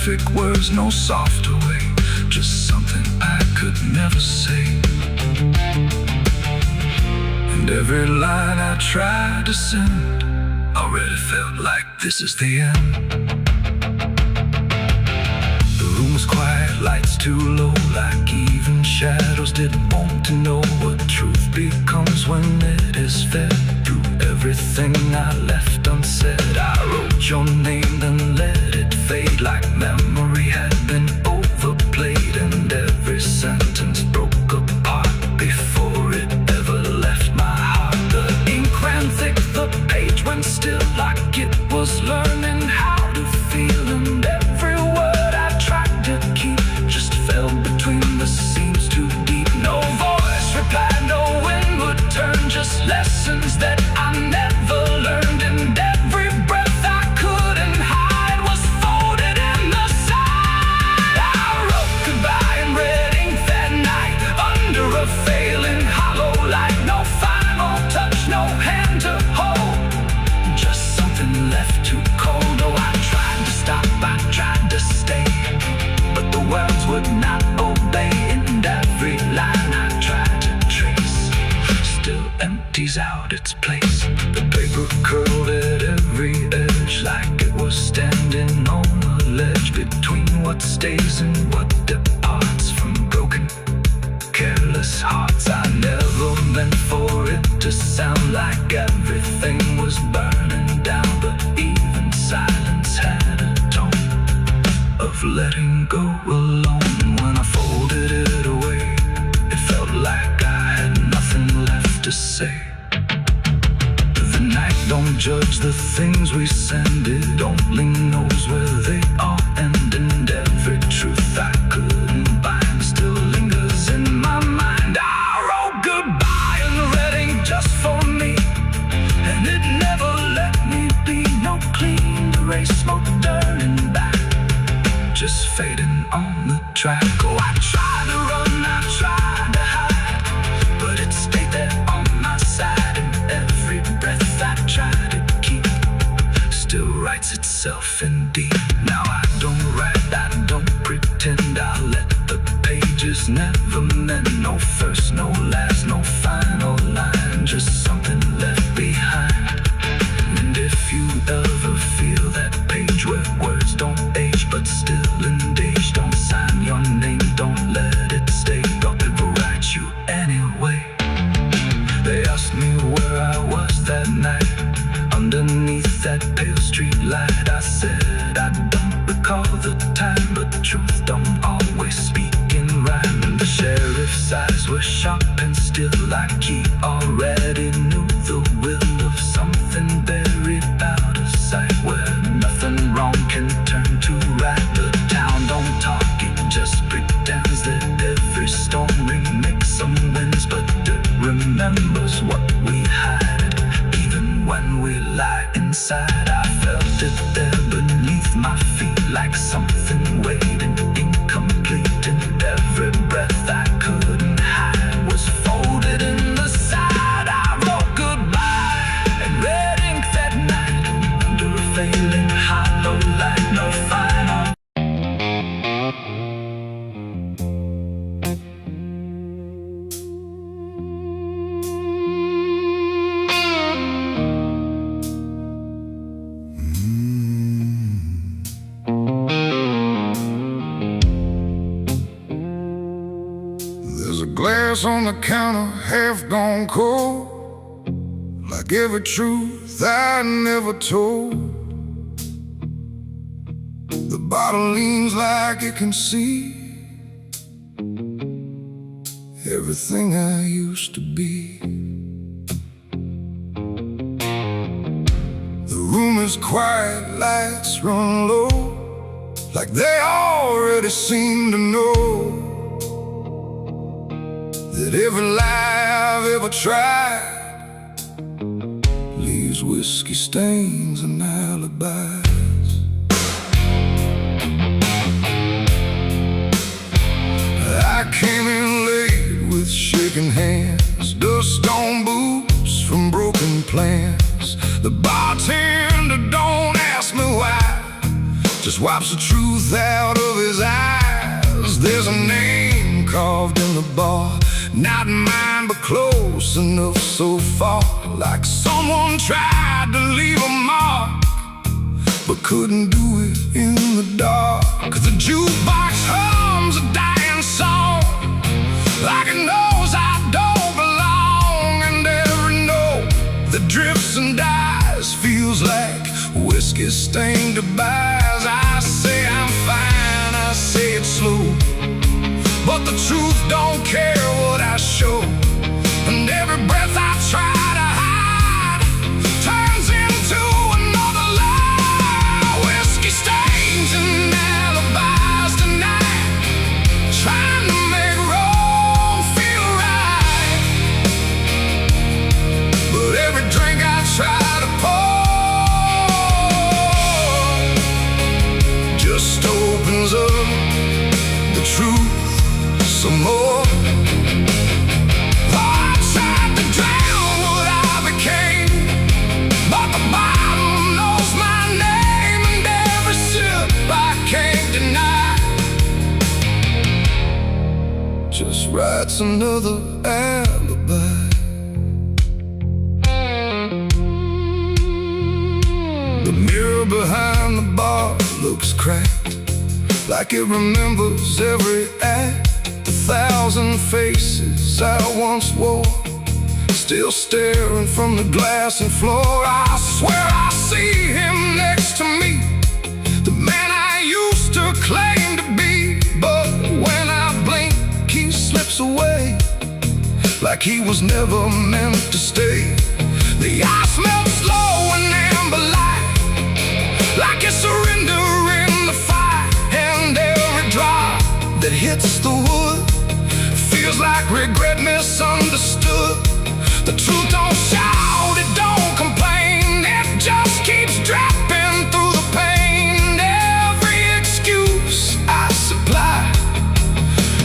perfect words, no softer way, just something I could never say. And every line I tried to send already felt like this is the end. The room was quiet, lights too low, like even shadows didn't want to know what truth becomes when it is fed. Through everything I left unsaid, I wrote your name, then let it fade like memory had been overplayed, and every sentence broke apart before it ever left my heart. The ink ran thick, the page went still, like it was learning how to feel, and every word I tried to keep just fell between the seams too deep. No voice replied, no wind would turn, just lessons that I never learned, and every breath I couldn't hide was folded in the side. I wrote goodbye in red ink that night, under a failing hollow light. No final touch, no hand to hold, just something left too cold. Oh, I tried to stop, I tried to stay, but the words would not obey, and every line I tried to trace still empties out its place. The paper curled at every edge, like it was standing on a ledge between what stays and what departs from broken, careless hearts. I never meant for it to sound like everything was burning down, but even silence had a tone of letting go alone. When I folded it away, it felt like I had nothing left to say. The night don't judge the things we send, it only knows where they all end, and every truth I couldn't bind still lingers in my mind. I wrote goodbye in red ink just for me, and it never let me be. No clean erase, smoke turning back, just fading on the track. Oh, I tried to run, I tried to hide, but it stayed there on my side, and every breath I tried to keep still writes itself indeed. Now I don't write, I don't pretend, I let the pages never mend. No first, no last, no final line, just something left behind. And if you ever feel that page where words don't age but still engage, don't sign your name, don't let it stay, God will write you anyway. They asked me where I was that night, underneath that pale street light. I said I don't recall the time, but the truth don't always speak in rhyme. And the sheriff's eyes were sharp and still, like he already knew the will of something buried out of sight, where nothing wrong can turn to right. The town don't talk, it just pretends that every storm remakes some winds, but it remembers what we hide, even when we lie inside. I felt it there beneath my feet, like something waiting incomplete, and every breath I couldn't hide was folded in the side. I wrote goodbye in red ink that night, under a failing hollow light. No final. There's a glass on the counter, half gone cold, like every truth I never told. The bottle leans like it can see everything I used to be. The room is quiet, lights run low, like they already seem to know that every lie I've ever tried leaves whiskey stains and alibis. I came in late with shaking hands, dust on boots from broken plans. The bartender don't ask me why, just Just wipes the truth out of his eyes. There's a name carved in the bar, not mine but close enough so far. Like someone tried to leave a mark, but couldn't do it in the dark. The jukebox hums a dying song, like it knows I don't belong. And every note that drifts and dies feels like whiskey stained goodbyes. I say I'm fine, I say it slow, but the truth don't care what I show. And every breath I try to hide turns into another lie. Whiskey stains and alibis tonight, trying to make wrong feel right. But every drink I try to pour just opens up the truth some more. I tried to drown what I became, but the bottle knows my name, and every sip I can't deny just writes another alibi. The mirror behind the bar looks cracked, like it remembers every act. 1,000 faces I once wore, still staring from the glass and floor. I swear I see him next to me, the man I used to claim to be. But when I blink, he slips away, like he was never meant to stay. The ice melts slow and amber light, like a surrender in the fire. And every drop that hits the wood feels like regret misunderstood. The truth don't shout, it don't complain, it just keeps dropping through the pain. Every excuse I supply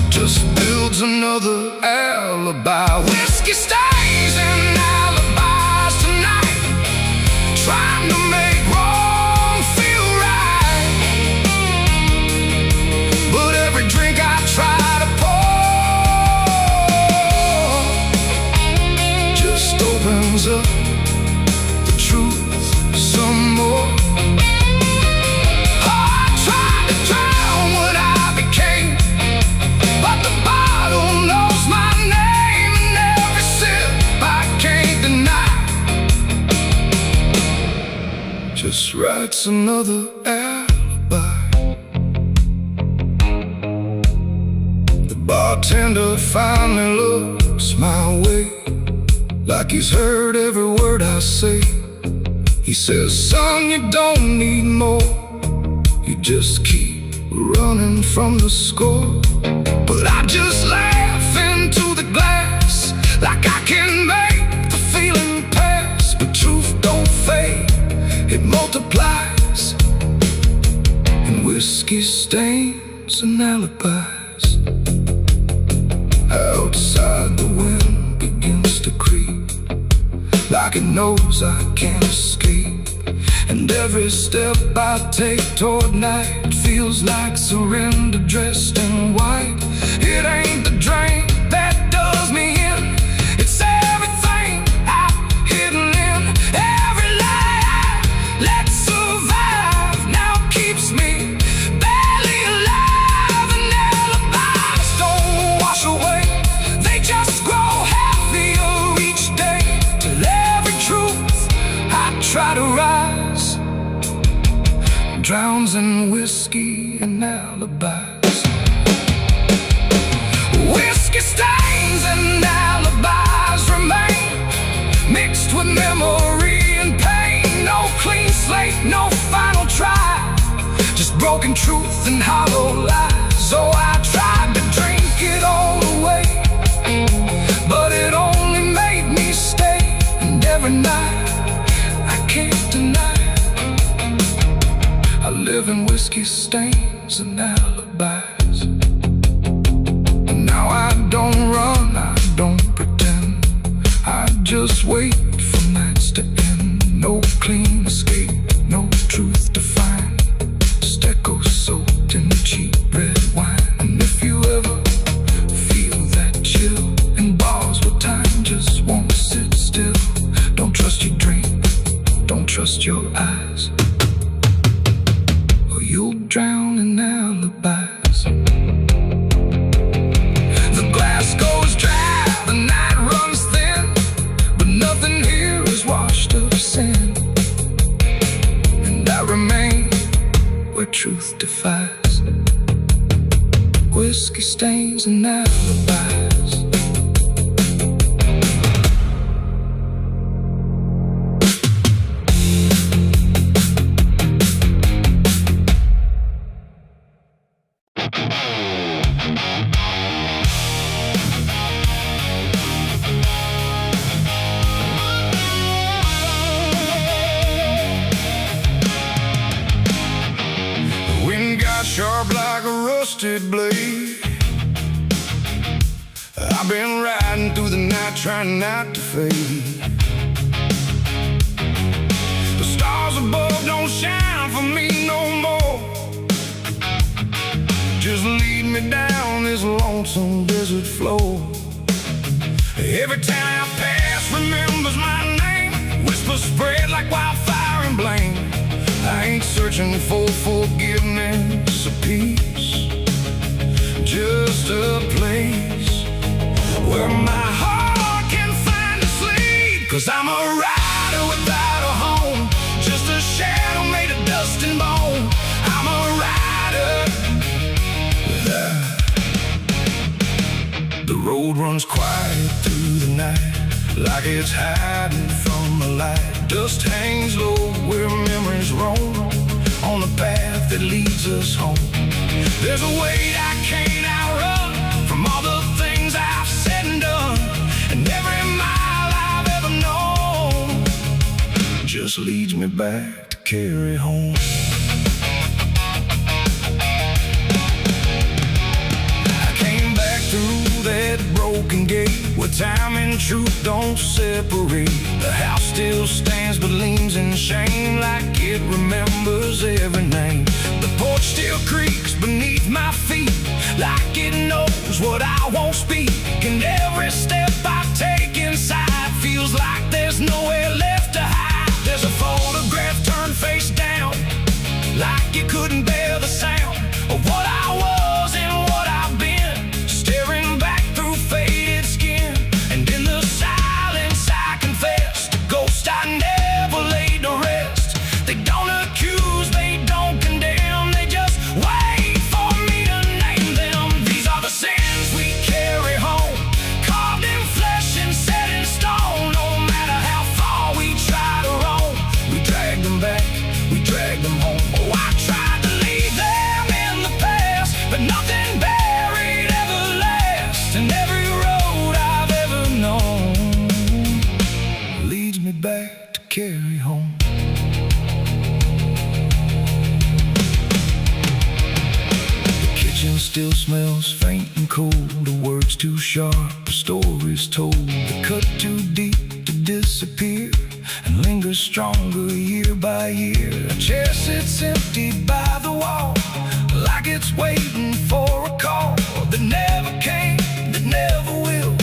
just builds another alibi. Whiskey stains and alibis tonight, trying to make wrong feel right. But every drink I try to opens up the truth some more. I tried to drown what I became, but the bottle knows my name, and every sip I can't deny just writes another alibi. The bartender finally looks my way, like he's heard every word I say. He says, son, you don't need more, you just keep running from the score. But I just laugh into the glass, like I can make the feeling pass. But truth don't fade, it multiplies, and whiskey stains and alibis. Outside the wind begins to creep, like it knows I can't escape. And every step I take toward night feels like surrender dressed in white. It ain't the drink that does me in, it's everything I've hidden in. Every lie I let survive now keeps me barely alive. And alibis don't wash away, they just grow heavier each day, till every truth I try to rise drowns in whiskey and alibis. Whiskey stains and alibis remain, mixed with memory and pain. No clean slate, no final try, just broken truth and hollow lies. So I tried to drink it all away, but it only made me stay. And every night I can't deny I live in whiskey stains and alibis. And now I don't run, I don't pretend, I just wait for nights to end. No clean escape, no truth to find, just echo alibis. The glass goes dry, the night runs thin, but nothing here is washed of sin. And I remain where truth defies whiskey stains and alibis. Sharp like a rusted blade. I've been riding through the night trying not to fade. The stars above don't shine for me no more. Just lead me down this lonesome desert floor. Every town I pass remembers my name. Whispers spread like wildfire and blame. I ain't searching for forgiveness or peace, just a place where my heart can find a sleep. 'Cause I'm a rider without a home, just a shadow made of dust and bone. I'm a rider. The road runs quiet through the night, like it's hiding from the light. Dust hangs low where memories roam, on the path that leads us home. There's a weight I can't outrun, from all the things I've said and done. And every mile I've ever known just leads me back to carry home. I came back through that broken gate, where time and truth don't separate. The house still stands but leans in shame, like it remembers every name. The porch still creaks beneath my feet, like it knows what I won't speak. And every step I take inside feels like there's nowhere left to hide. There's a photograph turned face down, like it couldn't bear the sound of what I was and what I've been, staring back through faded skin. And in the silence I confess, the ghost I never laid to rest. They don't accuse, they don't condemn, they just wait for me to name them. These are the sins we carry home, carved in flesh and set in stone. No matter how far we try to roam, we drag them back, we drag them home. Oh, I tried to leave them in the past, but nothing buried ever lasts. And every road I've ever known leads me back to carry home. The kitchen still smells faint and cold, the words too sharp, the stories told. The cut too deep to disappear, and lingers stronger year by year. A chair sits empty by the wall, like it's waiting for a call that never came, that never will,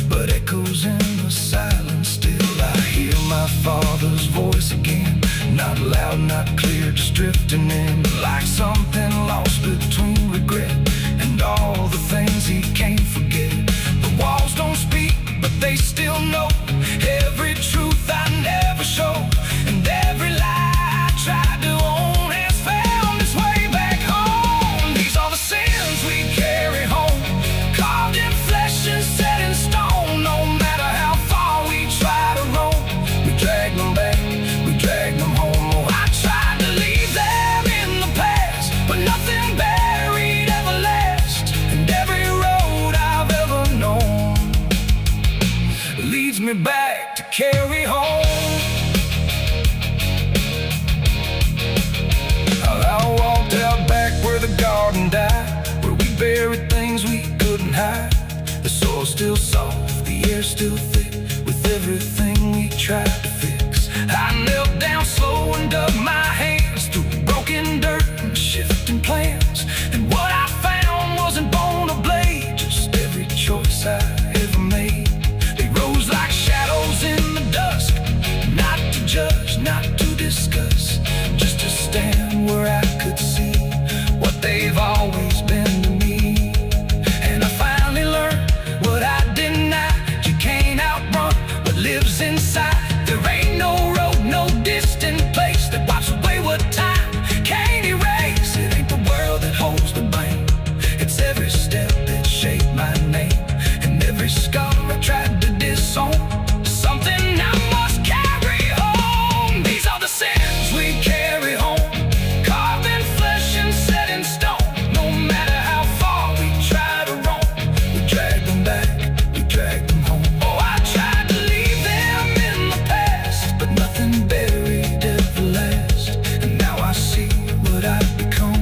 but echoes in the silence still. I hear my father's voice again, not loud, not clear, just drifting in, like something lost between regret and all the things he can't forget. The walls don't speak, but they still know every truth I never showed, and every lie I tried to own has found its way back home. These are the sins we carry home, carved in flesh and set in stone. No matter how far we try to roam, we drag them back, we drag them home. Oh, I tried to leave them in the past, but nothing buried ever lasts. And every road I've ever known leads me back to carry home. I walked out back where the garden died, where we buried things we couldn't hide. The soil's still soft, the air's still thick, with everything we tried to fix. I knelt down slow and dug my hands through broken dirt and shifting plans. And what I found wasn't bone or blade, just every choice I ever made. They rose like shadows in the dusk, not to judge, not to discuss, just to stand where I could see what they've always been to me. And I finally learned what I denied. You can't outrun what lives inside. There ain't no road, no distant place that wipes away what time can't erase. It ain't the world that holds the blame. It's every step that shaped my name, and every scar I tried to disown. Something I must carry home. These are the sins we carry home, carved in flesh and set in stone. No matter how far we try to roam, we drag them back, we drag them home. Oh, I tried to leave them in the past, but nothing buried ever lasts. And now I see what I've become,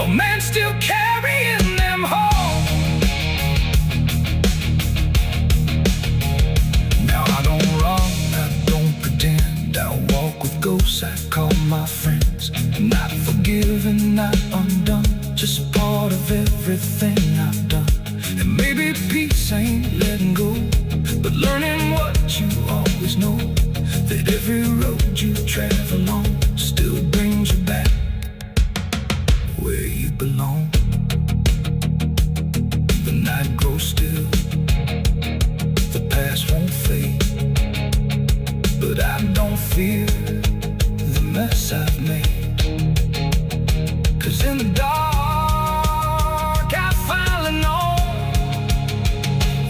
a man still carrying them home. Now I don't run, I don't pretend. I walk with ghosts I call my friends. Not forgiven, not undone, just part of everything I've done. And maybe peace ain't letting go, but learning what you always know, that every road you travel on still brings you back where you belong. The night grows still, the past won't fade, but I don't fear the mess I've made. 'Cause in the dark I finally know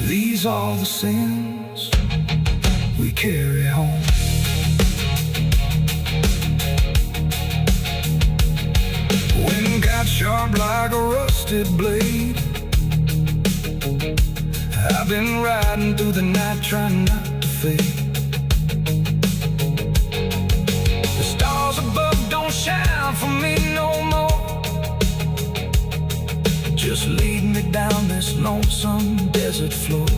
these are the sins we carry home. Wind got sharp like a rusted blade. I've been riding through the night trying not to fade. The stars above don't shine for me no more. Just lead me down this lonesome desert floor.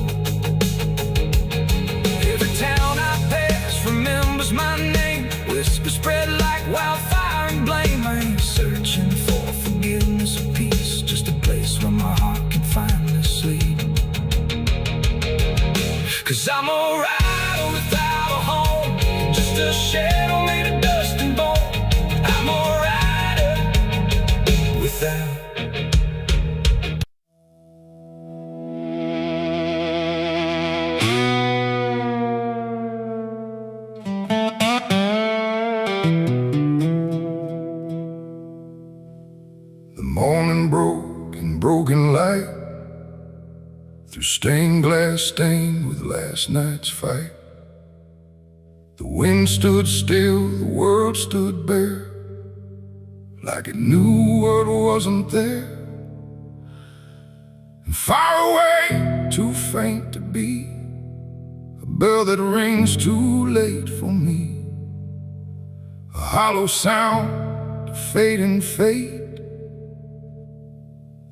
Every town I pass remembers my name. Whispers spread like wildfire and blame. I ain't searching for forgiveness or peace, just a place where my heart can finally sleep. 'Cause I'm a rider without a home, just a shadow made of dust and bone. I'm a rider without. The morning broke in broken light, through stained glass stained with last night's fight. The wind stood still, the world stood bare, like it knew what wasn't there. And far away, too faint to be, a bell that rings too late for me. A hollow sound, a fading fate.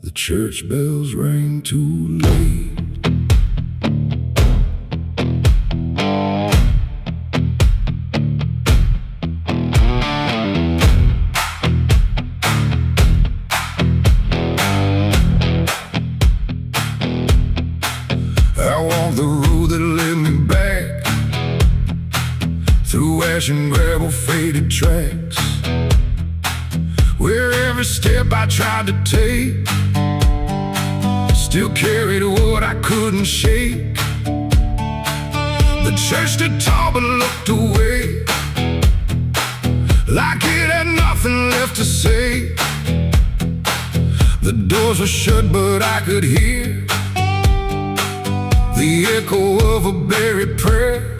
The church bells rang too late. I walked the road that led me back, through ash and gravel faded tracks, where every step I tried to take still carried what I couldn't shake. The church stood tall but looked away, like it had nothing left to say. The doors were shut but I could hear the echo of a buried prayer.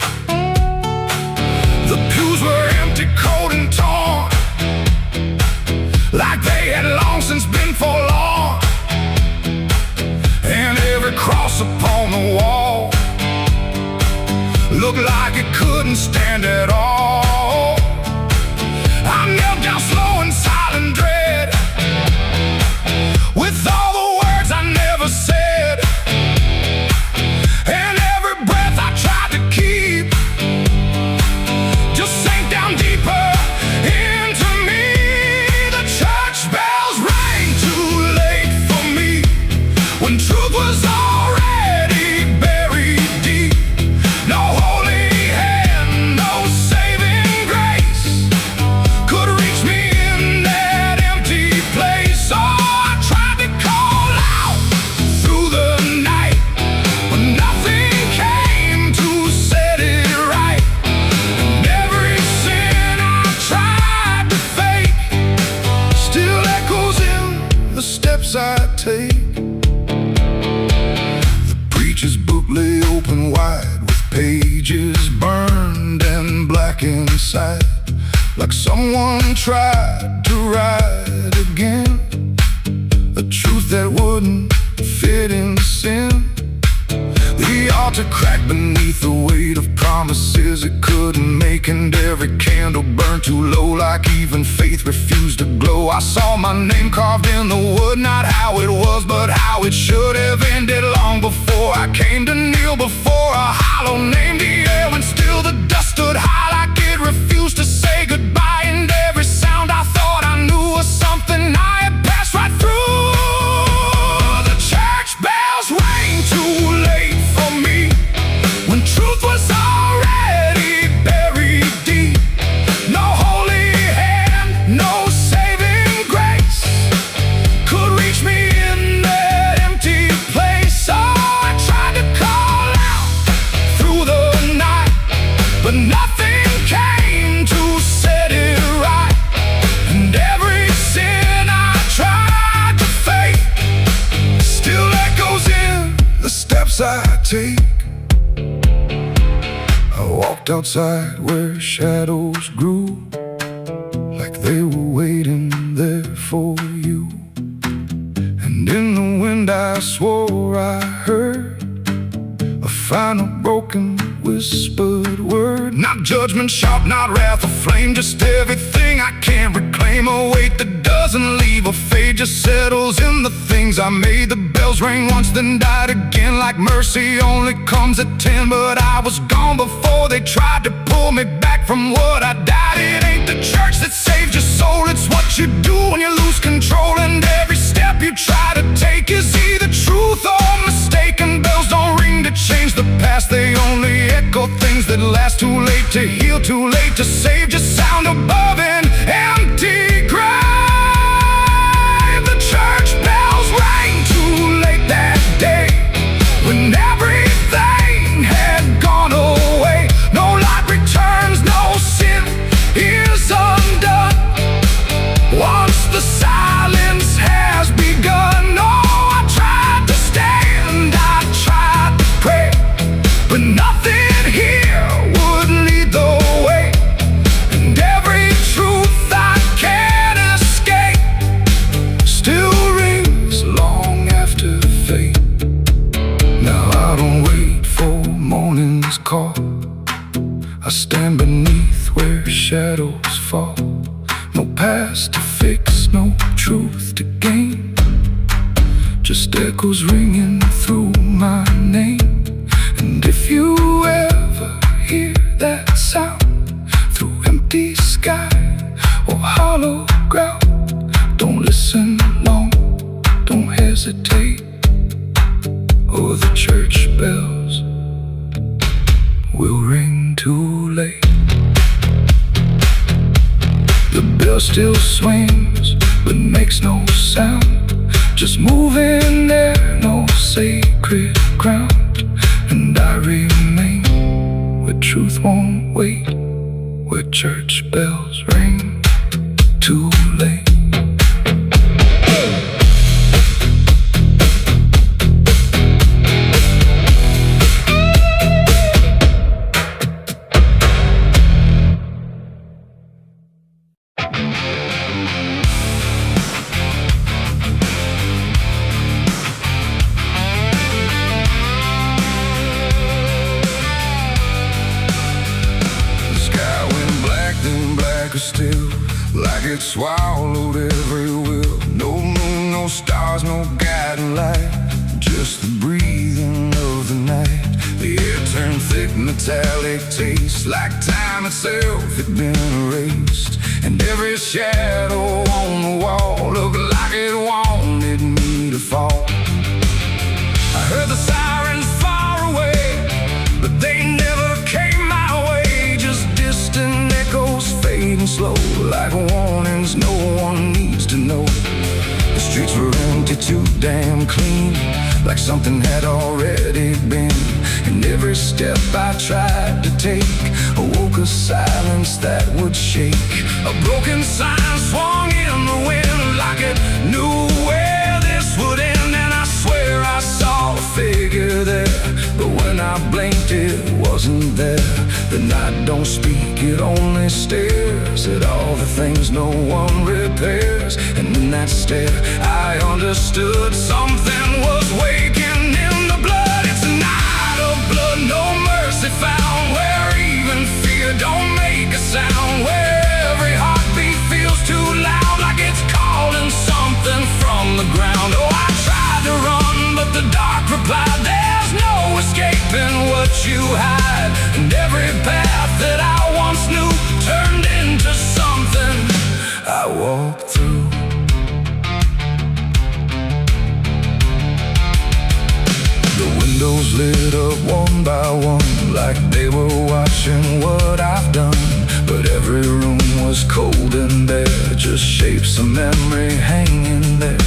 The pews were empty, cold and torn, like they had long since been forlorn. And every cross upon the wall looked like it couldn't stand at all. I knelt down slow in silent dread, with all the words I never said. And every breath I tried to keep just sank down deeper into me. The church bells rang steps I take. The preacher's book lay open wide, with pages burned and black inside, like someone tried to write again a truth that wouldn't fit in sin. The altar cracked beneath the weight of promises it couldn't make, and every candle burned too low, like even faith refused to glow. I saw my name carved in the wood, not how it was, but how it should have ended long before I came to kneel before a hollow named the air, when still the dust stood high like it refused to say goodbye, and every sound I thought I knew was something I had passed right through. The church bells rang too late for me, when truth was already buried deep. No holy hand, no saving grace could reach me in that empty place. So I tried to call out through the night, but nothing came to set it right. And every sin I tried to fake still echoes in the steps I take. I walked outside where shadows grew, like they were waiting there for you. And in the wind I swore I heard a final broken whispered word. Not judgment sharp, not wrath or flame, just everything I can't reclaim. A weight that doesn't leave or fade, just settles in the things I made. The bells rang once then died again, like mercy only comes at 10. But I was gone before they tried to pull me back from what I died. It ain't the church that saved your soul, it's what you do when you lose control. And every step you try to take is either truth or mistaken. Bells don't ring to change the past, they only echo things that last. Too late to heal, too late to save, just sound above an empty grave. The church bells rang too late that day, when everything had gone away. No light returns, no sin is undone once the silence has begun. No, I tried to stand, I tried to pray, but nothing here would lead the way. And every truth I can't escape still rings long after fate. Now I don't wait for morning's call, I stand beneath where shadows fall. No past to fix, no truth to gain, just echoes ringing through my name. And if you ever hear that sound through empty sky or hollow ground, don't listen long, don't hesitate, or the church bells will ring too late. The bell still swings but makes no sound, just moving there, no sacred ground. And I remain where truth won't wait, where church bells ring too late. Still, like it swallowed every will. No moon, no stars, no guiding light, just the breathing of the night. The air turned thick, metallic taste, like time itself had been erased. And every shadow on the wall looked like it wanted me to fall. I heard the sirens far away, but they never came my way. Just distant echoes fading slow, like warnings no one needs to know. The streets were empty, too damn clean, like something had already been. And every step I tried to take awoke a silence that would shake. A broken sign swung in the wind, like it knew where this night don't speak, it only stares at all the things no one repairs. And in that stare I understood something was waking in the blood. It's a night of blood, no mercy found, where even fear don't make a sound, where every heartbeat feels too loud, like it's calling something from the ground. Oh, I tried to run, but the dark replied, there's no escaping what you hide. And every path that I once knew turned into something I walked through. The windows lit up one by one, like they were watching what I've done. But every room was cold and bare, just shapes of memory hanging there.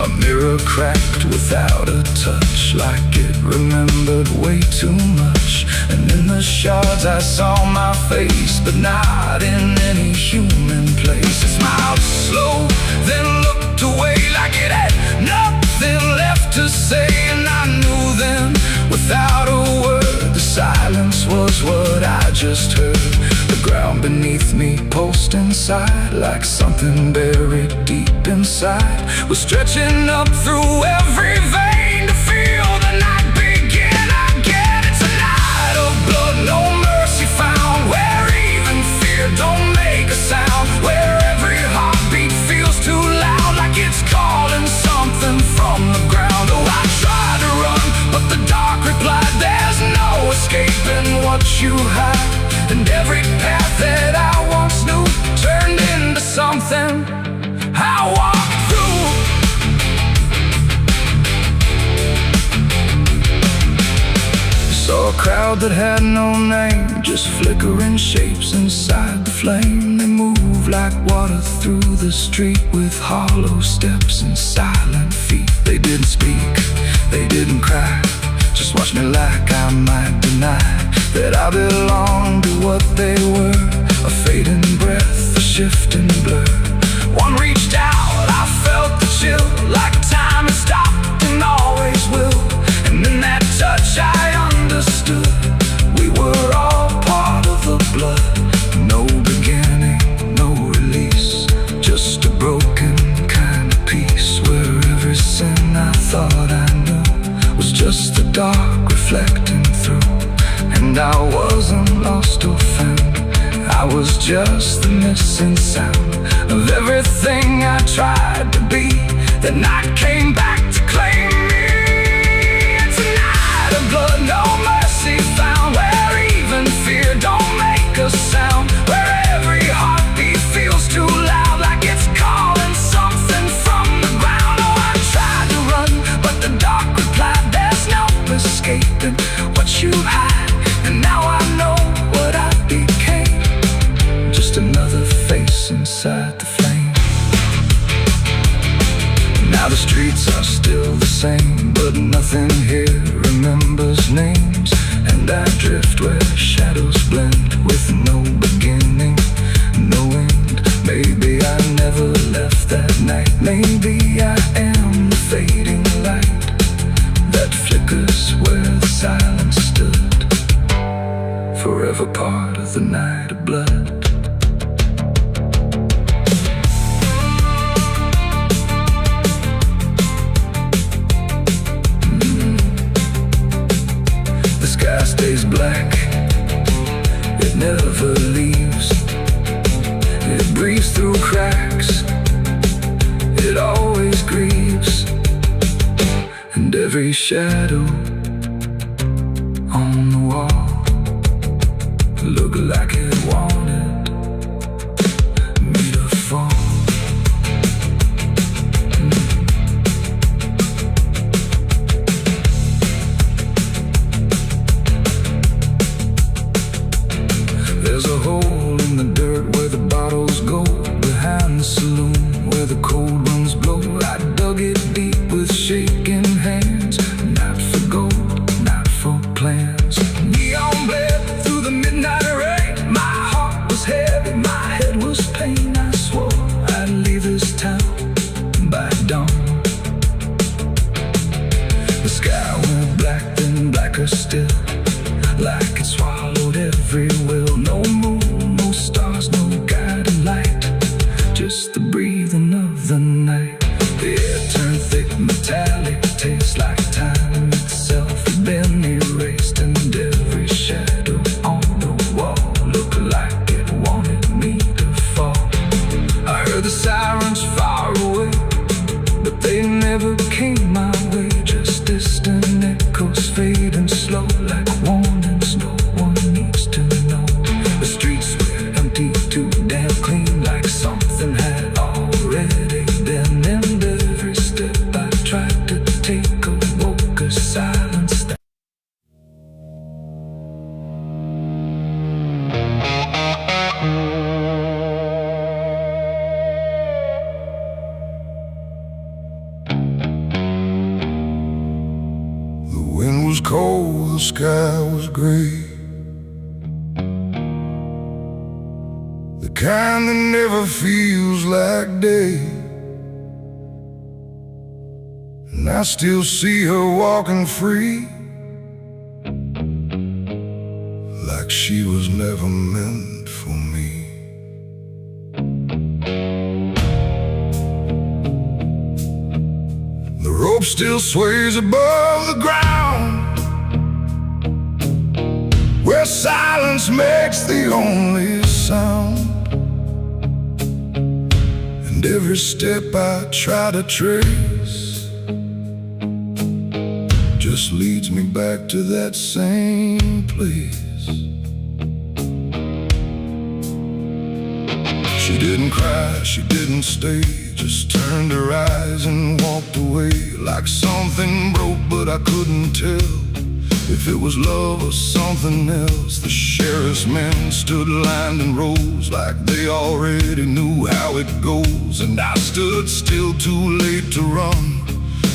A mirror cracked without a touch, like it remembered way too much. And in the shards I saw my face, but not in any human place. It smiled slow, then looked away, like it had nothing left to say. And I knew then, without a word, the silence was what I just heard. The ground beneath me pulsed inside, like something buried deep inside was stretching up through every vein to feel the night begin again. It's a night of blood, no mercy found, where even fear don't make a sound, where every heartbeat feels too loud, like it's calling something from the ground. Oh, I tried to run, but the dark replied, there's no escaping what you hide. And every path that I once knew turned into something I walked through. Saw a crowd that had no name, just flickering shapes inside the flame. They moved like water through the street, with hollow steps and silent feet. They didn't speak, they didn't cry, just watched me like I might deny that I belonged to what they were. A fading breath, a shifting blur. One reached out, I felt the chill, like time had stopped and always will. And in that touch I understood, we were all part of the blood. No beginning, no release, just a broken kind of peace, where every sin I thought I knew was just the dark reflecting through. And I wasn't lost or found, I was just the missing sound of everything I tried to be. The night came back to claim me. It's a night of blood, no mercy found, where even fear don't make a sound, where every heartbeat feels too loud, like it's calling something from the ground. Oh, I tried to run, but the dark replied, there's no escaping what you hide. And now I know what I became, just another face inside the flame. Now the streets are still the same, but nothing here remembers names. And I drift where shadows blend, with no beginning, no end. Maybe I never left that night, maybe I am the fading light that flickers where the silence stood, forever part of the night of blood. The sky stays black, it never leaves. It breathes through cracks, it always grieves. And every shadow on the wall looked like it wanted me to fall. There's a hole in the dirt where the bottles go, behind the saloon where the cold winds blow. I dug it deep with shaking hands, not for gold, not for plans. Neon bled through the midnight rain, my heart was heavy, my head was pain. I swore I'd leave this town by dawn. The sky went black, then blacker still, like it swallowed every will. No never came my way, just distant echoes fading slow like warnings no one needs to know. The streets were empty, too damn clean, like something had already been. And every step I tried to take awoke a silence that The wind was cold, the sky was gray, the kind that never feels like day. And I still see her walking free, like she was never meant for me. The rope still sways above the ground, where silence makes the only sound. And every step I try to trace just leads me back to that same place. She didn't cry, she didn't stay, just turned her eyes and walked away. Like something broke, but I couldn't tell if it was love or something else. The sheriff's men stood lined in rows, like they already knew how it goes. And I stood still, too late to run,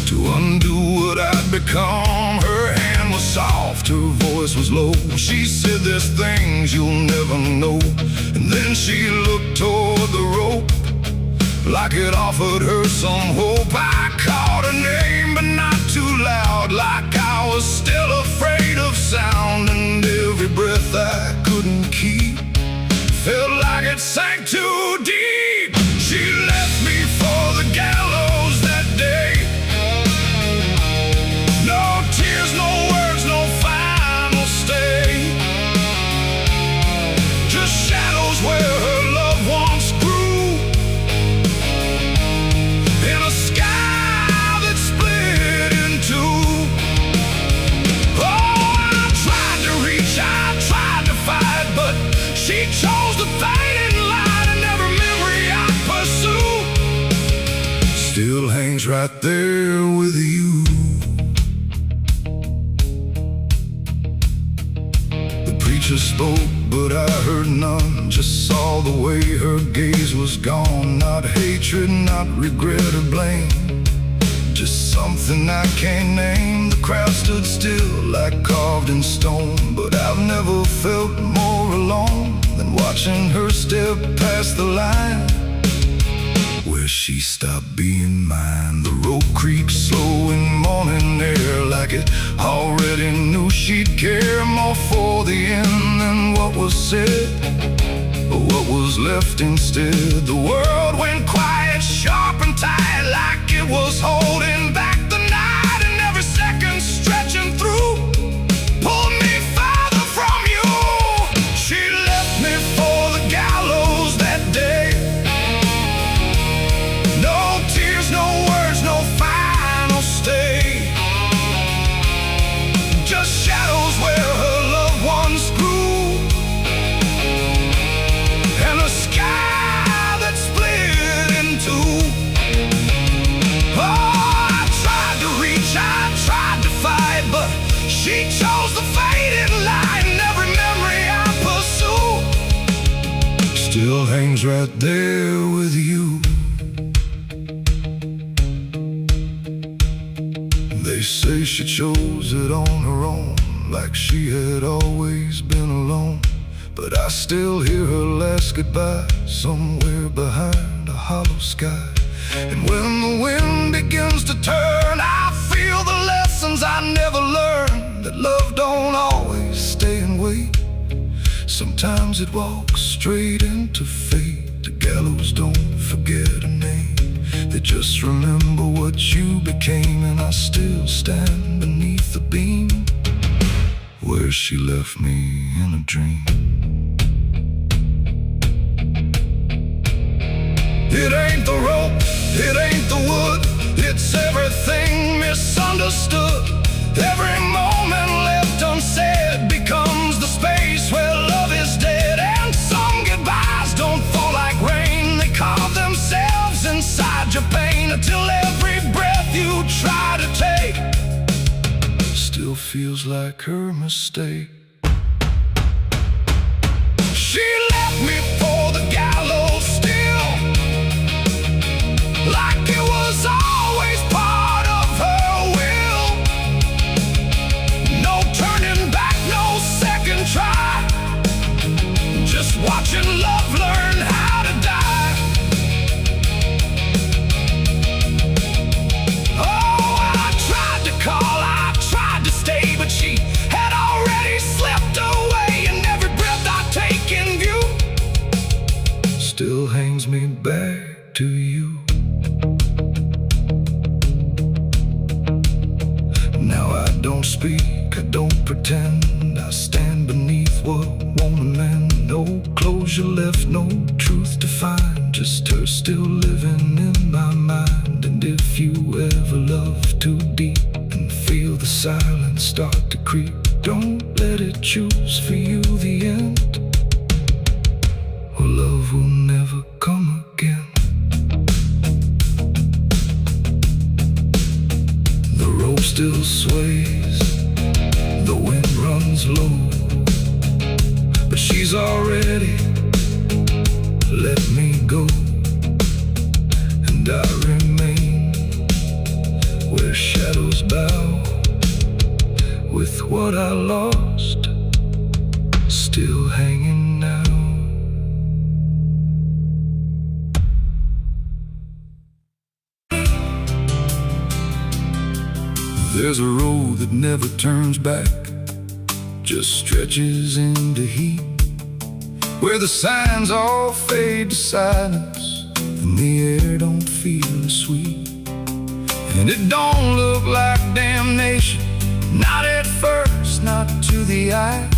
to undo what I'd become. Her hand was soft, her voice was low. She said, "There's things you'll never know." And then she looked toward the rope, like it offered her some hope. I called her name, but not too loud, like I was still afraid of sound. And every breath I couldn't keep felt like it sank too deep. She left me for the gallows that day. No tears, no words, no final stay, just shadows where her loved ones grew, in a sky that split in two. Oh, I tried to reach, I tried to fight, but she chose the fading light, and every memory I pursue still hangs right there with you. The preacher spoke, but I heard none, just saw the way her gaze was gone. Not hatred, not regret or blame, just something I can't name. The crowd stood still, like carved in stone, but I've never felt more alone than watching her step past the line where she stopped being mine. The rope creaks slow in morning air, like it already knew she'd care more for the end than what was said, or what was left instead. The world went quiet, sharp and tight, like it was holding back the night. And every second stretching through pulled me farther from you. She left me for the gallows that day. No tears, no words, no final stay, just shadows where her loved ones grew, and a sky that split in two. Oh, I tried to reach, I tried to fight, but she chose the fading light, and every memory I pursue still hangs right there with you. They say she chose it on her own, like she had always been alone. But I still hear her last goodbye somewhere behind a hollow sky. And when the wind begins to turn, I feel the lessons I never learned, that love don't always stay and wait. Sometimes it walks straight into fate. The gallows don't forget a name, they just remember what you became. And I still stand beneath the beam where she left me in a dream. It ain't the rope, it ain't the wood, it's everything understood. Every moment left unsaid becomes the space where love is dead. And some goodbyes don't fall like rain, they carve themselves inside your pain, until every breath you try to take still feels like her mistake. She left me for the gallows still, like it was always part of her will. No turning back, no second try, just watching love learn how to die. Oh, I tried to call, I tried to stay, but she had already slipped away, and every breath I take in view still hangs me back to you. Now I don't speak, I don't pretend, I stand beneath what won't amend. No closure left, no truth to find, just her still living in my mind. And if you ever love too deep and feel the silence start to creep, don't let it choose for you the end, or love will never come again. The rope still sways, the wind runs low, but she's already let me go, and I remain where shadows bow, with what I lost still hanging now. There's a road that never turns back, just stretches into heat, where the signs all fade to silence and the air don't feel as sweet. And it don't look like damnation, not at first, not to the eye,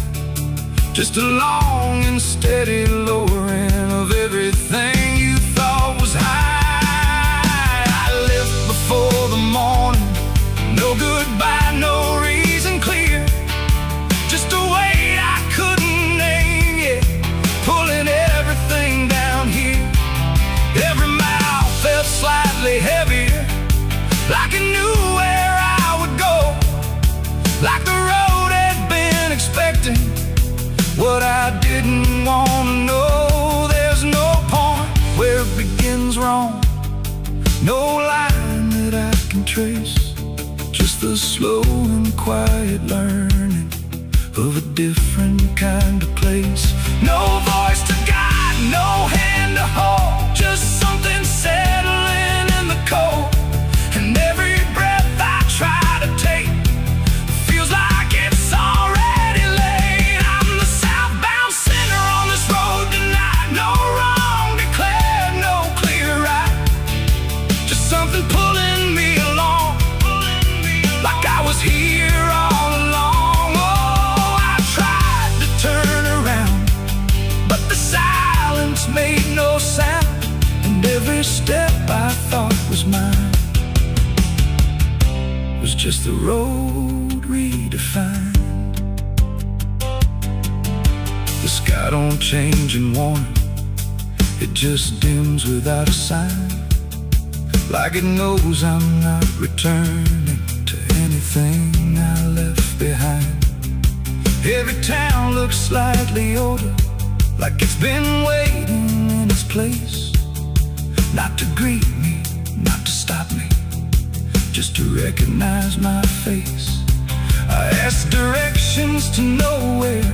just a long and steady lowering of everything you thought was high. I left before the morning, no goodbye, no reason clear, just a weight I couldn't name yet, pulling everything down here. Every mile felt slightly heavier, like I knew where I would go, like the road had been expecting what I didn't want to know. There's no point where it begins wrong, no line that I can trace, just the slow and quiet learning of a different kind of place. No voice to guide, no hand to hold, just something settling in the cold. And every breath I try to take feels like it's already late. I'm the southbound sinner on this road tonight, no wrong declared, no clear right, just something pulling me along, like I was here all along. Oh, I tried to turn around, but the silence made no sound, and every step I thought was mine was just the road redefined. The sky don't change in warning, it just dims without a sign, like it knows I'm not returning to anything I left behind. Every town looks slightly older, like it's been waiting in its place, not to greet me, not to stop me, just to recognize my face. I ask directions to nowhere,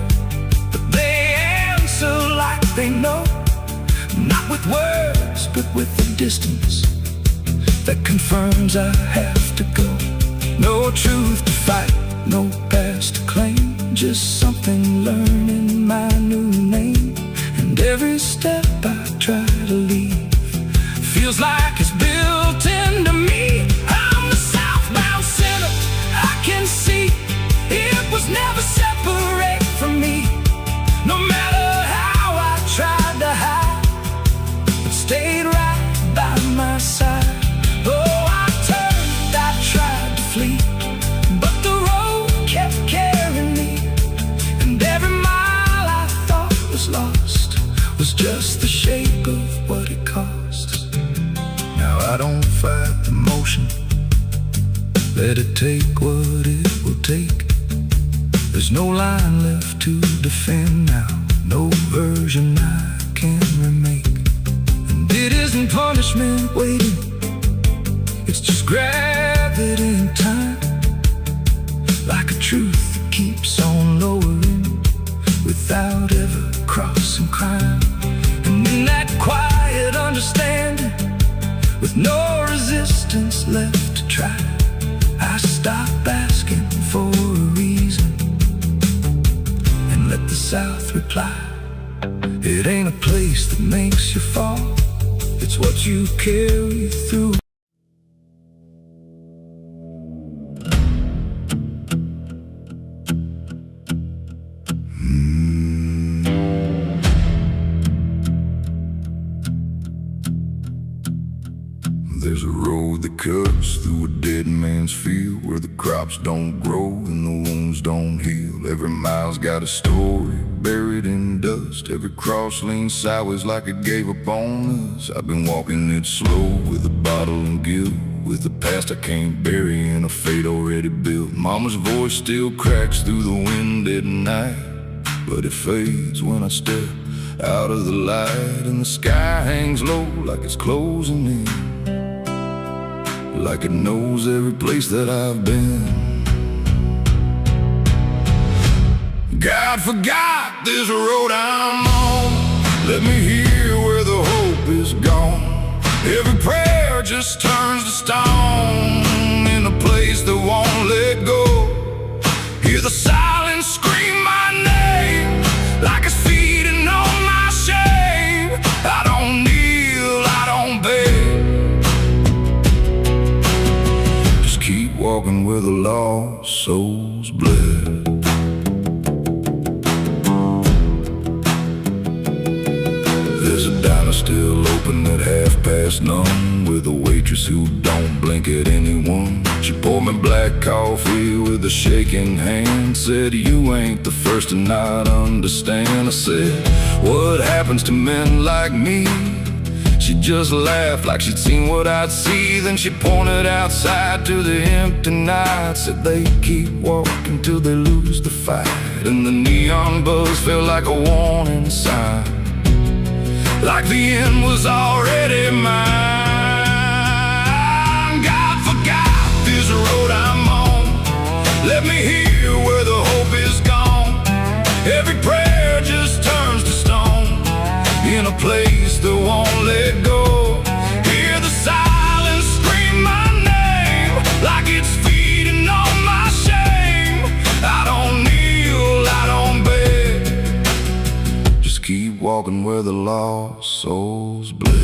but they answer like they know, not with words, but with the distance that confirms I have to go. No truth to fight, no past to claim, just something learning my new name. And every step I try to leave feels like it's built into me. I'm the southbound sinner, I can see it was never separate from me. No matter how I tried to hide, it stayed right by my side. Oh, I turned, I tried to flee, Let it take what it will take. There's no line left to defend now, no version I can remake. And it isn't punishment waiting, it's just gravity in time, like a truth that keeps on lowering without ever crossing crime. And in that quiet understanding, with no resistance left to try, I stop asking for a reason and let the South reply. It ain't a place that makes you fall, it's what you carry through. There's a road that cuts through a dead man's field, where the crops don't grow and the wounds don't heal. Every mile's got a story buried in dust. Every cross leans sideways like it gave up on us. I've been walking it slow with a bottle and guilt, with the past I can't bury in a fate already built. Mama's voice still cracks through the wind at night, but it fades when I step out of the light. And the sky hangs low like it's closing in, like it knows every place that I've been. God forgot this road I'm on, let me hear where the hope is gone. Every prayer just turns to stone in a place that won't let go. Hear the silence scream my name, like it's feeding on my shame. I don't kneel, I don't beg, keep walking where the lost souls bled. There's a diner still open at 9:30, with a waitress who don't blink at anyone. She poured me black coffee with a shaking hand, said, "You ain't the first to not understand." I said, "What happens to men like me?" She just laughed like she'd seen what I'd see. Then she pointed outside to the empty night, said they keep walking till they lose the fight. And the neon buzz felt like a warning sign, like the end was already mine. God forgot this road I'm on, let me hear where the hope is gone. Every prayer just turns to stone in a place that won't let go. Hear the silence scream my name, like it's feeding on my shame. I don't kneel, I don't beg, just keep walking where the lost souls bled.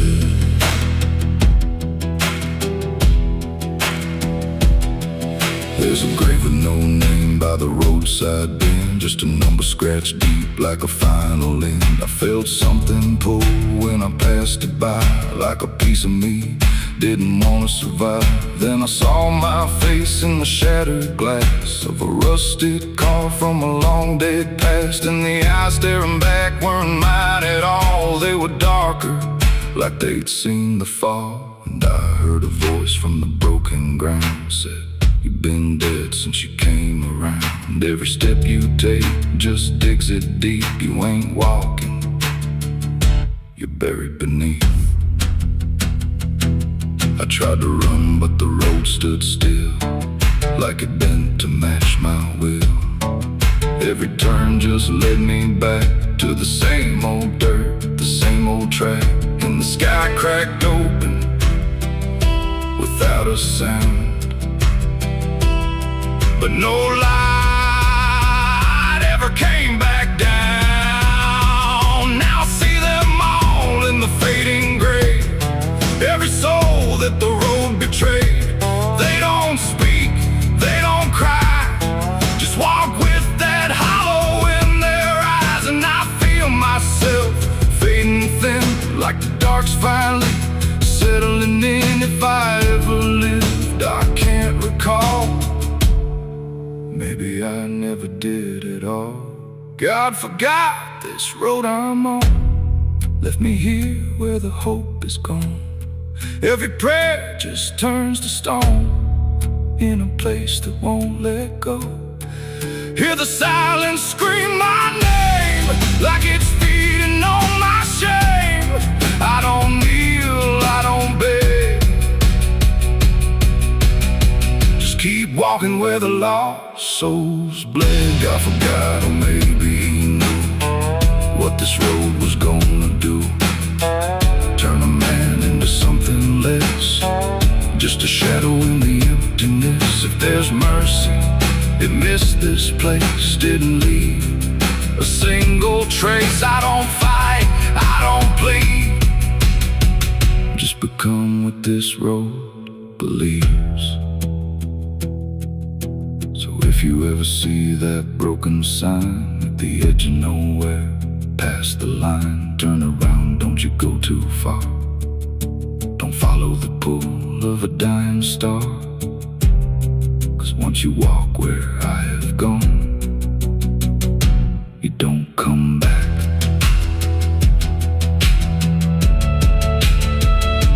There's a grave with no name by the roadside bend, just a number scratched deep like a final end. I felt something pull when I passed it by, like a piece of me didn't want to survive. Then I saw my face in the shattered glass of a rusted car from a long dead past. And the eyes staring back weren't mine at all, they were darker, like they'd seen the fall. And I heard a voice from the broken ground, said, "You've been dead since you came around. Every step you take just digs it deep. You ain't walking, you're buried beneath." I tried to run, but the road stood still, like it bent to match my will. Every turn just led me back to the same old dirt, the same old track. And the sky cracked open without a sound, but no light ever came back down. Now I see them all in the fading gray, every soul that the road betrayed. They don't speak, they don't cry, just walk with that hollow in their eyes. And I feel myself fading thin, like the dark's finally settling in. If I ever lived, I can't recall, maybe I never did at all. God forgot this road I'm on, left me here where the hope is gone. Every prayer just turns to stone in a place that won't let go. Hear the silence scream my name like it's feeding on my shame. I don't kneel, I don't beg, just keep walking where the lost souls bled. God forgot, or maybe he knew what this road was gonna do. Turn a man into something less, just a shadow in the emptiness. If there's mercy, it missed this place, didn't leave a single trace. I don't fight, I don't plead, just become what this road believes. So if you ever see that broken sign at the edge of nowhere, past the line, turn around, don't you go too far. Don't follow the pull of a dying star, 'cause once you walk where I have gone, you don't come back.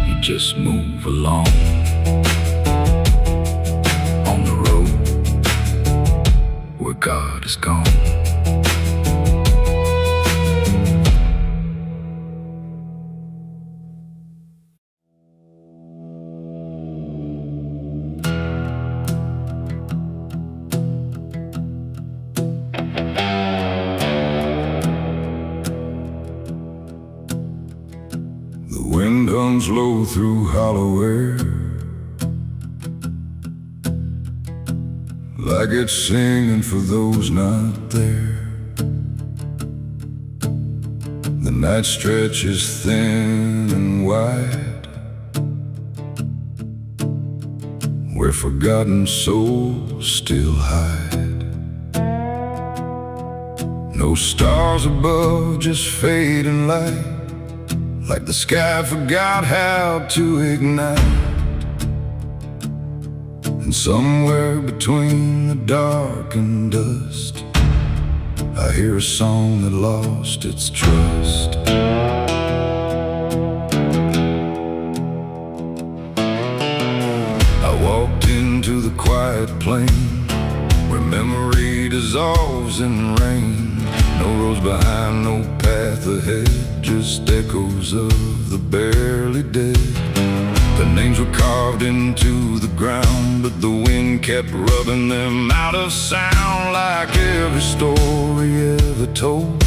You just move along on the road where God is gone. The wind hums low through hollow air, like it's singing for those not there. The night stretches thin and wide, where forgotten souls still hide. No stars above, just fading light, like the sky forgot how to ignite. And somewhere between the dark and dust, I hear a song that lost its trust. I walked into the quiet plain, where memory dissolves in rain. No roads behind, no path ahead, just echoes of the barely dead. The names were carved into the ground, but the wind kept rubbing them out of sound. Like every story ever told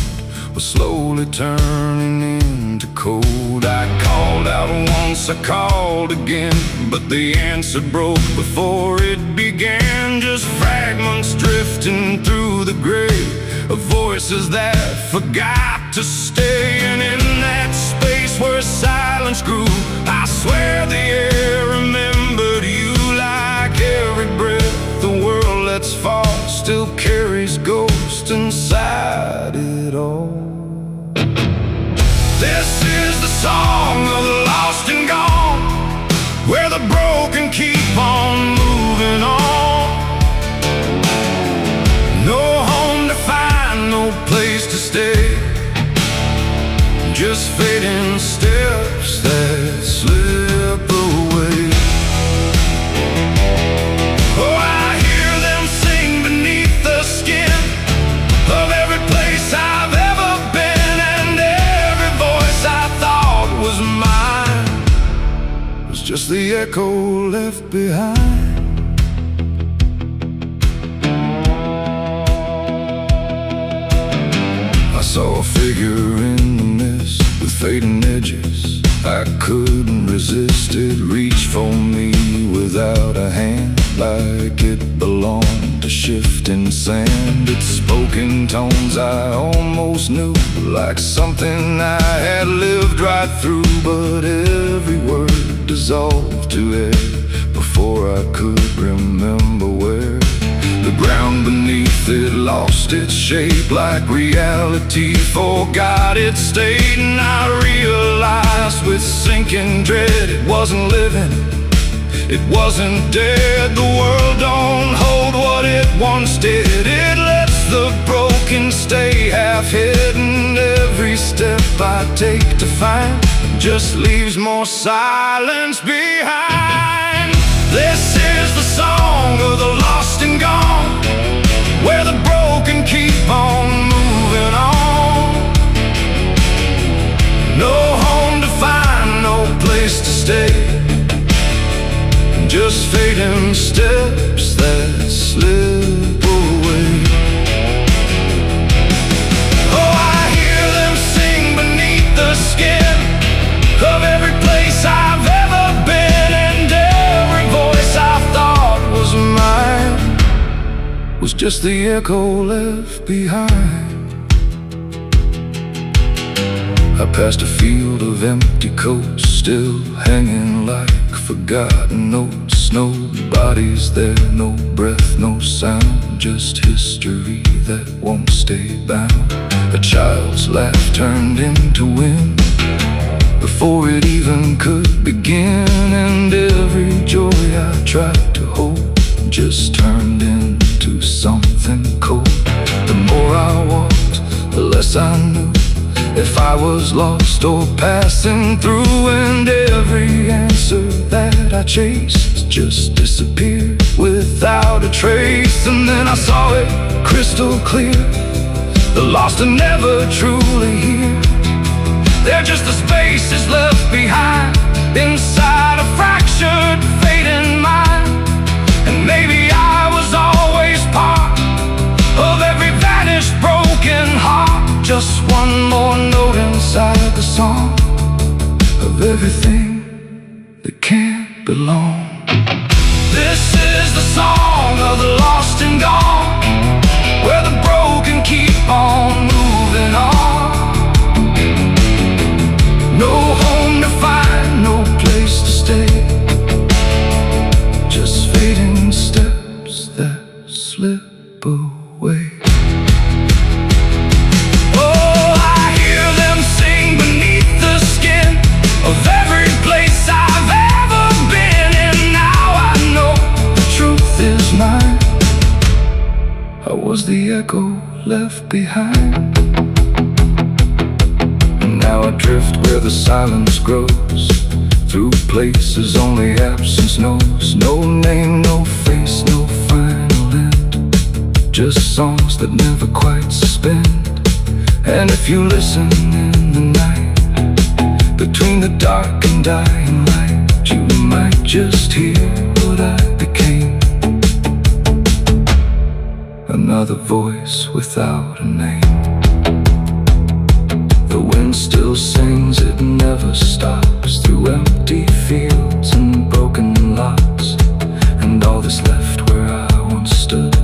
was slowly turning into cold. I called out once, I called again, but the answer broke before it began. Just fragments drifting through the grave of voices that forgot to stay. And in that space where silence grew, I swear the air remembered you. Like every breath the world lets fall still carries ghosts inside it all. This is the song of the lost and gone, where the broken keep on moving on. No home to find, no place to stay, just fading steps that slip away. Oh, I hear them sing beneath the skin of every place I've ever been, and every voice I thought was mine was just the echo left behind. I saw a figure in the mist with fading edges. I couldn't resist it, reached for me without a hand, like it belonged to shifting sand. It spoke in tones I almost knew, like something I had lived right through. But every word dissolved to air before I could remember where. The ground beneath it lost its shape, like reality forgot its state. And I realized with sinking dread, it wasn't living, it wasn't dead. The world don't hold what it once did. It lets the broken stay half hidden. Every step I take to find just leaves more silence behind. This is the song was just the echo left behind. I passed a field of empty coats, still hanging like forgotten notes. Nobody's there, no breath, no sound, just history that won't stay bound. A child's laugh turned into wind before it even could begin, and every joy I tried to hold just turned into something cold. The more I walked, the less I knew if I was lost or passing through, and every answer that I chased just disappeared without a trace. And then I saw it crystal clear, the lost are never truly here. They're just the spaces left behind inside a fractured, fading mind. And maybe I was always part of every vanished, broken heart, just one more note inside the song of everything that can't belong. This is the song of the lost and gone, where the broken keep on moving on. No home to find, no place to stay, just fading steps that slip away. Oh, I hear them sing beneath the skin of every place I've ever been, and now I know the truth is mine. I was the echo left behind. Now I drift where the silence grows, through places only absence knows. No name, no face, no final end, just songs that never quite suspend. And if you listen in the night, between the dark and dying light, you might just hear what I became, another voice without a name. The wind still sings, it never stops, through empty fields and broken lots, and all that's left where I once stood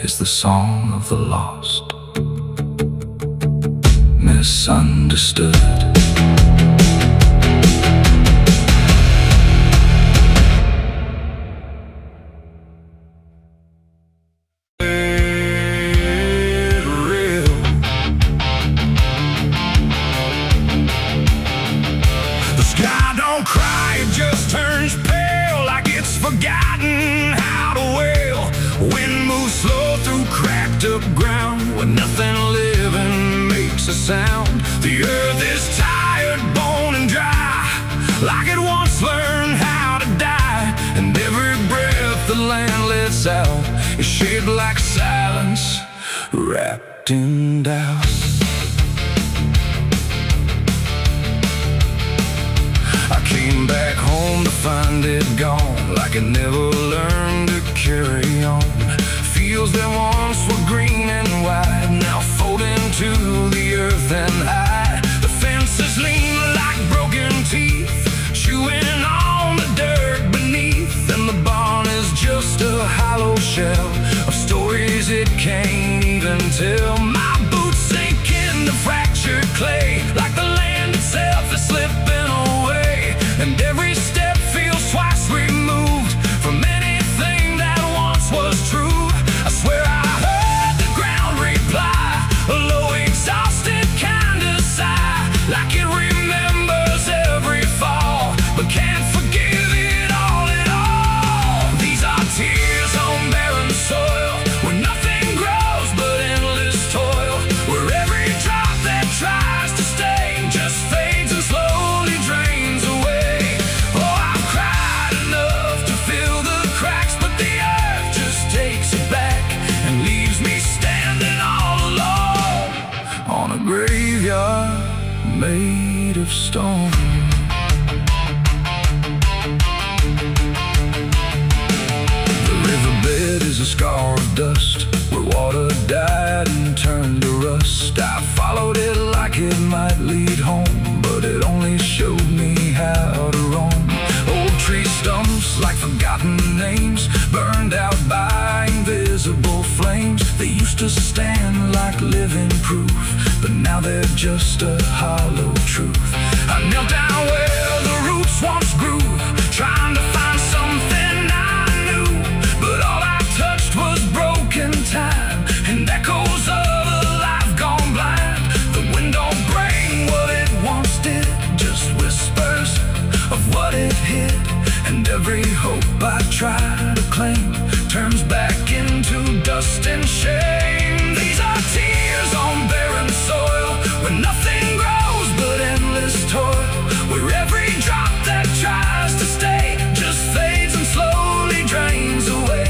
is the song of the lost, misunderstood. Forgotten how to wail. Wind moves slow through cracked up ground, where nothing living makes a sound. The earth is tired, bone and dry, like it once learned how to die. And every breath the land lets out is shaped like silence, wrapped in doubt. I came back home to find it gone, like it never learned to carry on. Fields that once were green and wide, now fold into the earth and hide. The fences lean like broken teeth, chewing on the dirt beneath. And the barn is just a hollow shell of stories it can't even tell. My boots sink into fractured clay, like the land itself is slipping away. And every step feels twice removed from anything that once was true. I swear I heard the ground reply, a low exhausted kind of sigh, like it remembers every fall, but can't forgive it all at all. These are tears on barren soil, where nothing grows but endless toil, where every drop that tries to stay just fades and slowly drains away. Oh, I've cried enough to fill the cracks, but the earth just takes it back and leaves me standing all alone on a graveyard made of stone. The riverbed is a scar of dust, where water died and turned to rust. I followed it like it might lead home, but it only showed me how to roam. Old tree stumps like forgotten names, burned out by invisible flames. They used to stand like living proof, but now they're just a hollow truth. I knelt down where the roots once grew, trying to find something I knew, but all I touched was broken time and echoes of a life gone blind. The wind don't bring what it once did, just whispers of what it hid, and every hope I try to claim turns back into dust and shame. These are tears on barren soil, where nothing grows but endless toil, where every drop that tries to stay just fades and slowly drains away.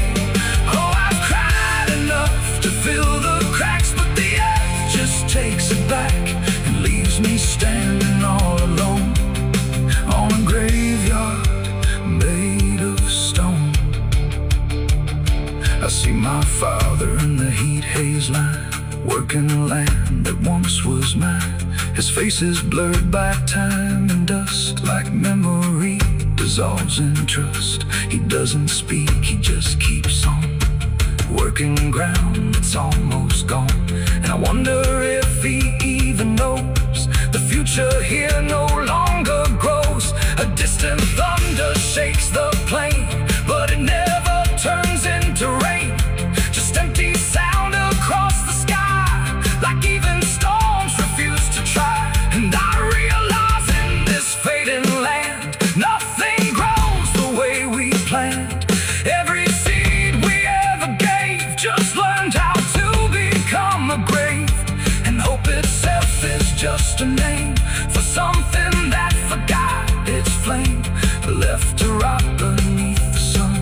Oh, I've cried enough to fill the cracks, but the earth just takes it back and leaves me standing all alone on a graveyard made of stone. I see my father in the heat haze line, working the land that once was mine. His face is blurred by time and dust, like memory dissolves in trust. He doesn't speak, he just keeps on working ground that's almost gone. And I wonder if he even knows the future here no longer grows. A distant thunder shakes the plain, but it never turns into rain. Just empty sound across the sky, like even storms refuse to try. And I realize in this fading land, nothing grows the way we planned. Every seed we ever gave just learned how to become a grave, and hope itself is just a name for something that forgot its flame, left to rot beneath the sun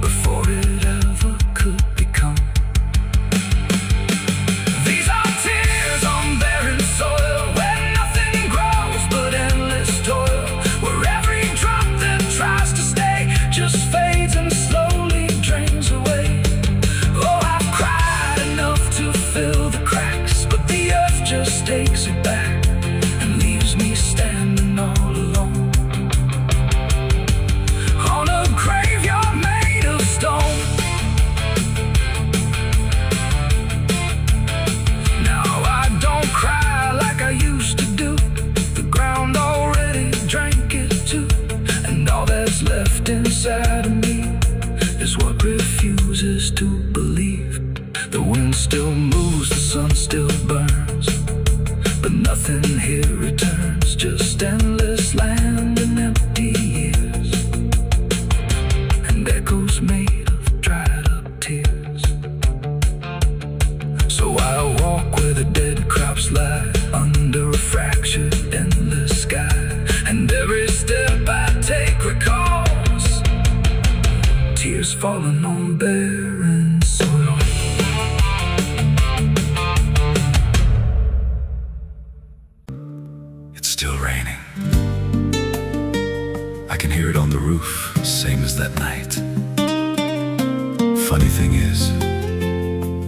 before it ever could become. These are tears on barren soil, where nothing grows but endless toil, where every drop that tries to stay just fades and slowly drains away. Oh, I've cried enough to fill the cracks, but the earth just takes it back and leaves me standing all alone on a graveyard made of stone. Now I don't cry like I used to do, the ground already drank it too, and all that's left inside of me is what refuses to believe. The wind still moves, the sun still burns, but nothing here returns, just endless land and empty years, and echoes made of dried up tears. So I walk where the dead crops lie, under a fractured endless sky, and every step I take recalls tears falling on barren soil. It's still raining. I can hear it on the roof, same as that night. Funny thing is,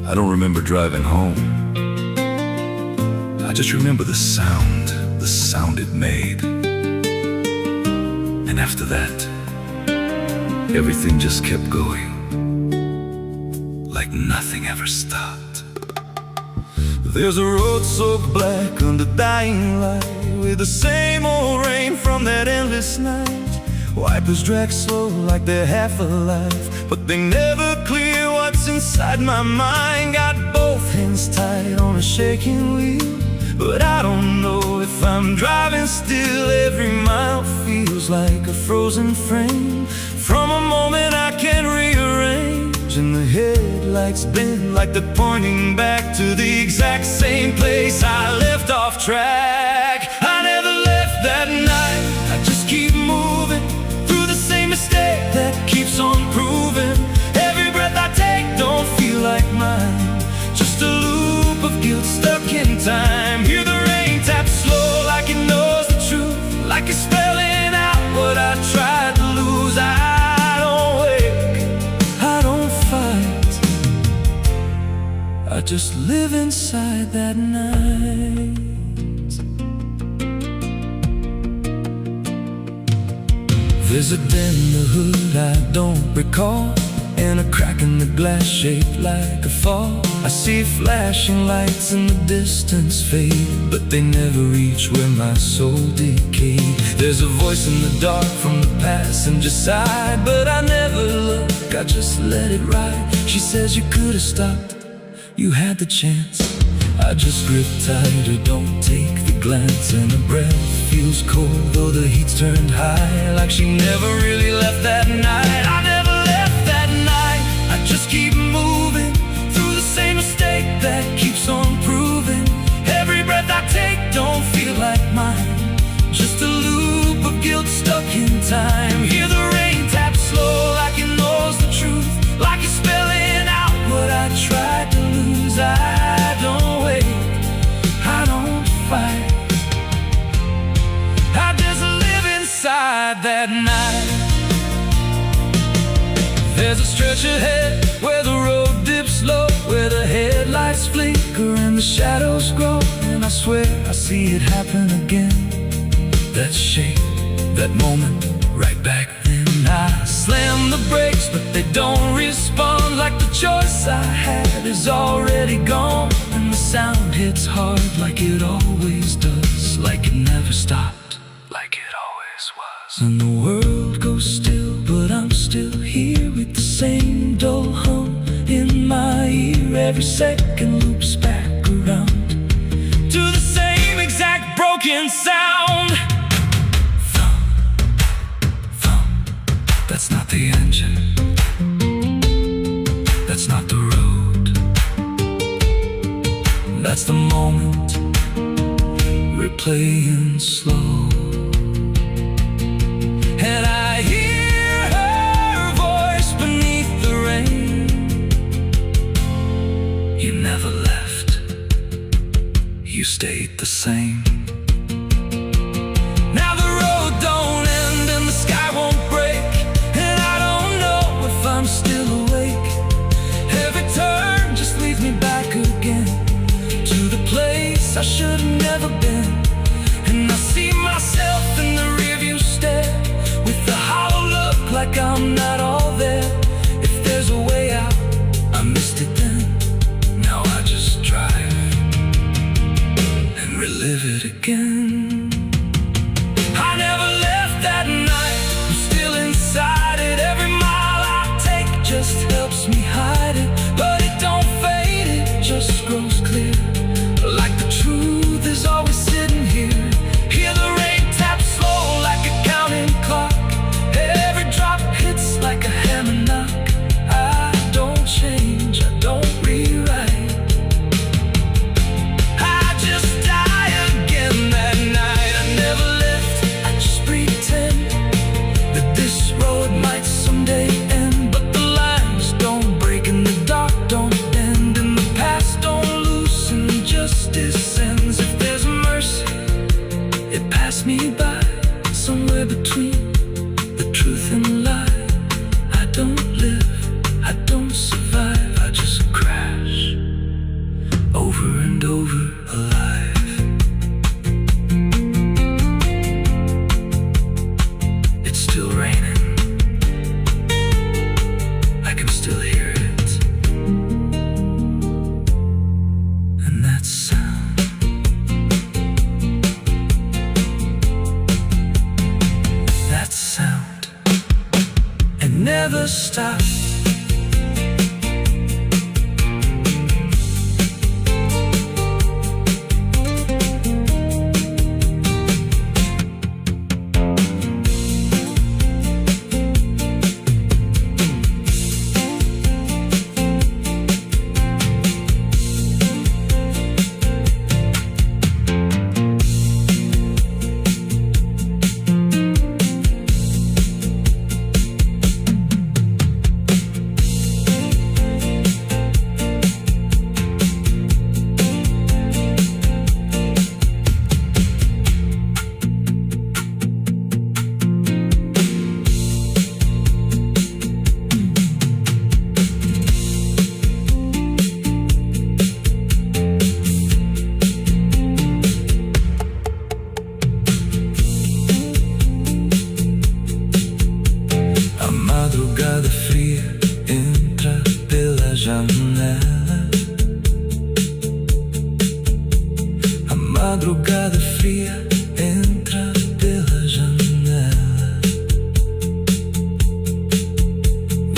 I don't remember driving home. I just remember the sound it made. And after that, everything just kept going, like nothing ever stopped. There's a road so black under dying light, with the same old rain from that endless night. Wipers drag slow like they're half alive, but they never clear what's inside my mind. Got both hands tied on a shaking wheel, but I don't know if I'm driving still. Every mile feels like a frozen frame from a moment I can't rearrange, and the headlights bend like they're pointing back to the exact same place I left off track. I never left that night, I just keep moving through the same mistake that keeps on proving. Every breath I take don't feel like mine, just a loop of guilt stuck in time. Hear the rain tap slow like it knows the truth, like it's spelling out what I tried to lose. I don't wake, I don't fight, I just live inside that night. There's a dent in the hood I don't recall, and a crack in the glass shaped like a fall. I see flashing lights in the distance fade, but they never reach where my soul decayed. There's a voice in the dark from the passenger side, but I never look, I just let it ride. She says you could have stopped, you had the chance. I just grip tighter, don't take the glance, and her breath feels cold though the heat's turned high, like she never really left that night. I never left that night, I just keep moving through the same mistake that keeps on proving. Every breath I take don't feel like mine, just a loop of guilt stuck in time. Hear the rain tap slow like it knows the truth, like it's spelling out what I tried to lose. I don't wait, I don't fight, I just live inside that night. There's a stretch ahead where the road dips low, where the headlights flicker and the shadows grow, and I swear I see it happen again. That shape, that moment, right back then. I slam the brakes, but they don't respond, like the choice I had is already gone. And the sound hits hard like it always does, like it never stopped, like it always was. And the world goes still, but I'm still here with the same dull hum in my ear. Every second loops back around to the same exact broken sound. That's not the engine, that's not the road, that's the moment replaying slow. And I hear her voice beneath the rain. You never left, you stayed the same. Now the road don't end and the sky won't break, I'm still awake. Every turn just leads me back again to the place I should have never been. And I see myself in the rearview stare, with the hollow look like I'm not all there. If there's a way out, I missed it then. Now I just drive and relive it again. I never left that night, I'm still inside it. Every just helps me hide it, but it don't fade, it just grows clear, like the truth is always sitting here. Hear the rain tap slow like a counting clock, every drop hits like a hammer knock. I don't change, I don't rewrite, I just die again that night. I never left, I just pretend that this road might someday end. Don't bend in the past, don't loosen, justice ends. If there's mercy, it passed me by, somewhere between the truth and the lie. I don't live, I don't survive, I just crash over and over alive. It's still raining, I can still hear it. Never stop.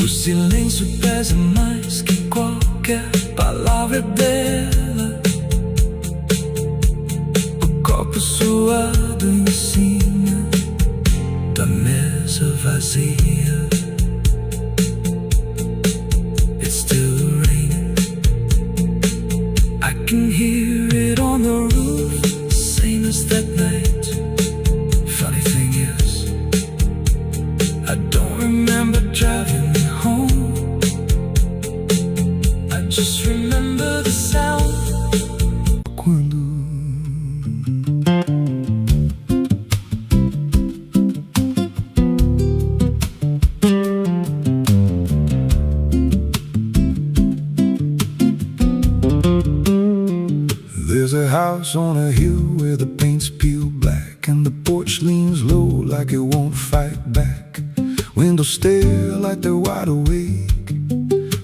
O silêncio pesa mais que qualquer palavra dela. O copo suado em cima da mesa vazia. It's still raining. I can hear it on the roof, same as that night. Funny thing is, I don't remember driving home. I just remember the sound. Quando there's a house on a hill where the paint's peeled black, and the porch leans low like it won't fight back. Windows stare like they're wide awake,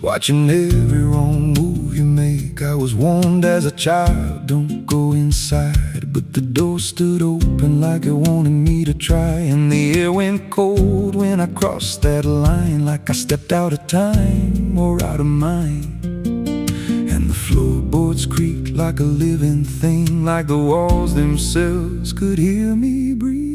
watching every wrong move you make. I was warned as a child, don't go inside, but the door stood open like it wanted me to try. And the air went cold when I crossed that line, like I stepped out of time or out of mind. And the floorboards creaked like a living thing, like the walls themselves could hear me breathe.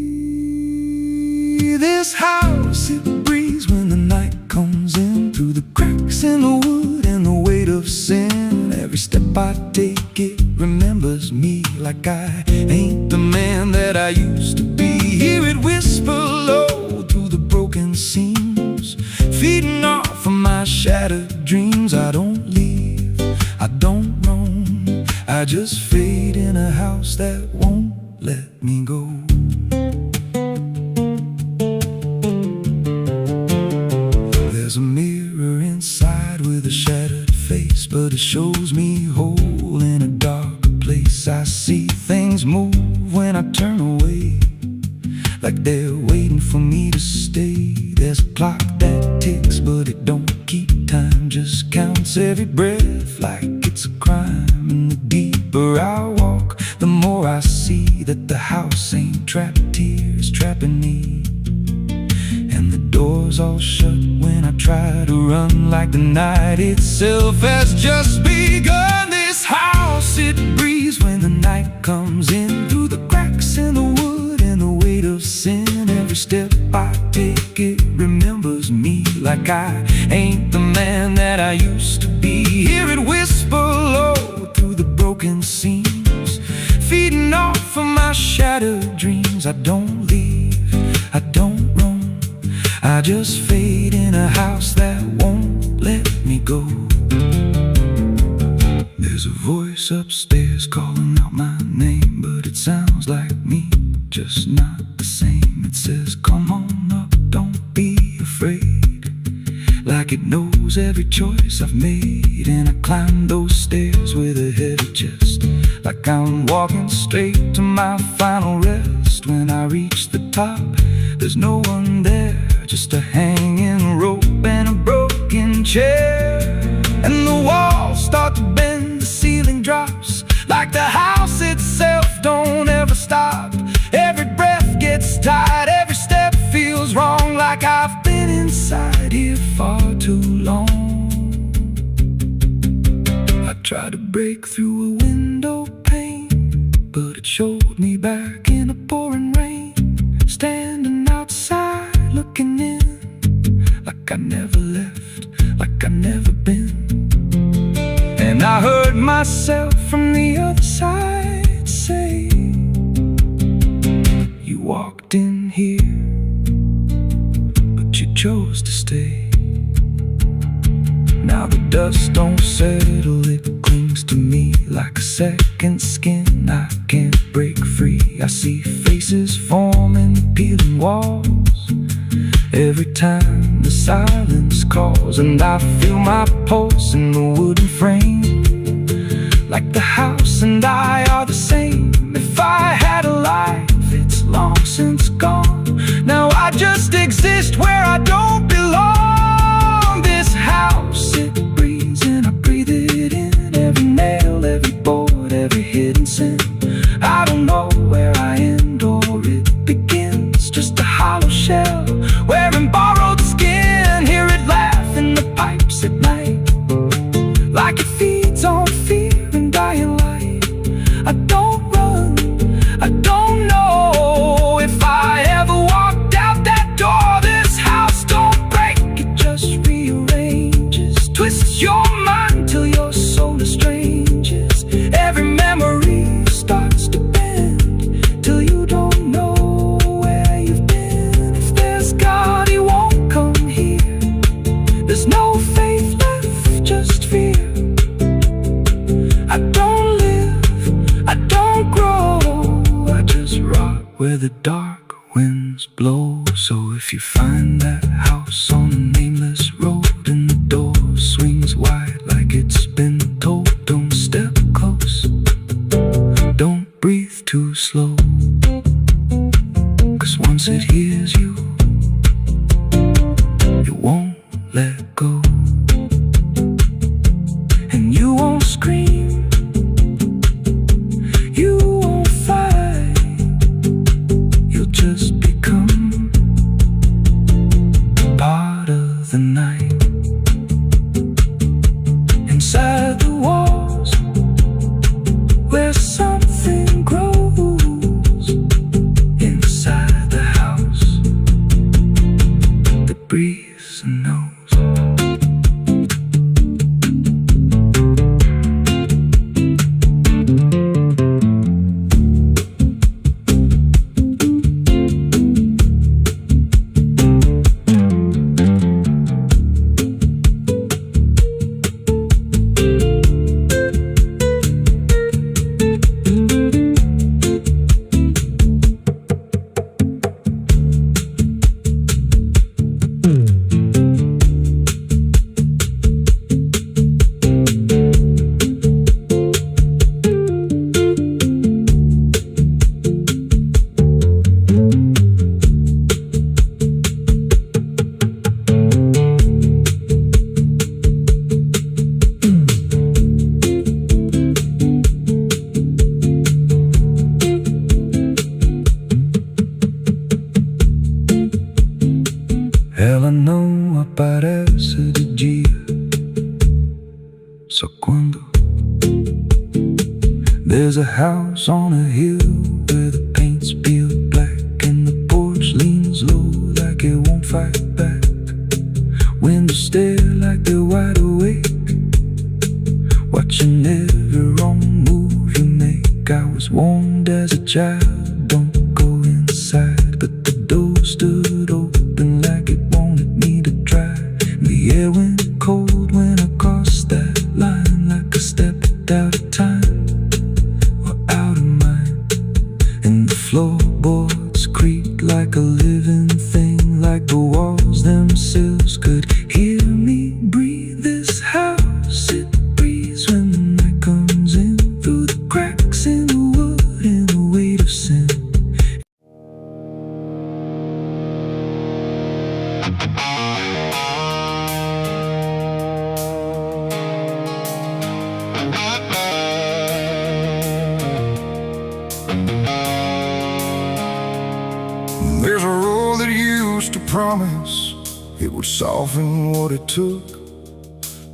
This house, it breathes when the night comes in, through the cracks in the wood and the weight of sin. Every step I take, it remembers me, like I ain't the man that I used to be. Hear it whisper low through the broken seams, feeding off of my shattered dreams. I don't leave, I don't roam, I just fade in a house that won't let me go. There's a mirror inside with a shattered face, but it shows me whole in a darker place. I see things move when I turn away, like they're waiting for me to stay. There's a clock that ticks, but it don't keep time, just counts every breath like it's a crime. And the deeper I walk, the more I see that the house ain't trapped here, it's trapping me. And the doors all shut when I try to run, like the night itself has just begun. This house, it breathes when the night comes in, through the cracks in the wood and the weight of sin. Every step I take, it remembers me, like I ain't the man that I used to be. Hear it whisper low through the broken seams, feeding off of my shattered dreams. I don't leave, I don't roam, I just fade in a house that won't let me go. There's a voice upstairs calling out my name, but it sounds like me, just not the same. It says, come on up, don't be afraid, like it knows every choice I've made. And I climb those stairs with a heavy chest, like I'm walking straight to my final rest. When I reach the top, there's no one there, just a hanging rope and a broken chair. And the walls start to bend, the ceiling drops, like the house itself don't ever stop. Every breath gets tight, every step feels wrong, like I've been inside here far too long. I tried to break through a window pane, but it showed me back in the pouring rain, standing outside looking in, like I never left, like I never been. And I heard myself from the other side say, you walked in here, but you chose to stay. Now the dust don't settle, it clings to me like a second skin. I can't break free. I see faces forming the peeling walls every time the silence calls. And I feel my pulse in the wooden frame, like the house and I are the same. If I had a life, it's long since gone. Now I just exist where I don't belong. This house, it breathes and I breathe it in. Every nail, every board, every hidden sin. I don't know where I end or it begins, just a hollow shell wearing borrowed skin. Hear it laugh let go. And you won't scream, you won't fight, you'll just become part of the night. Inside the walls, where something grows, inside the house that breathes and knows. Ela não aparece de dia, só quando there's a house on a hill where the paint's peeled black and the porch leans low like it won't fight back. Windows stare like they're wide awake, watching every wrong move you make. I was warned as a child, don't go inside, but the door stood open like it wanted me to try. The air went cold when I crossed that line, like I stepped out of time or out of mind. And the floorboards creaked like a living thing, like the walls themselves could hear me breathe. This house, it breathes when the night comes in, through the cracks in the wood and the weight of sin. There's a road that used to promise it would soften what it took,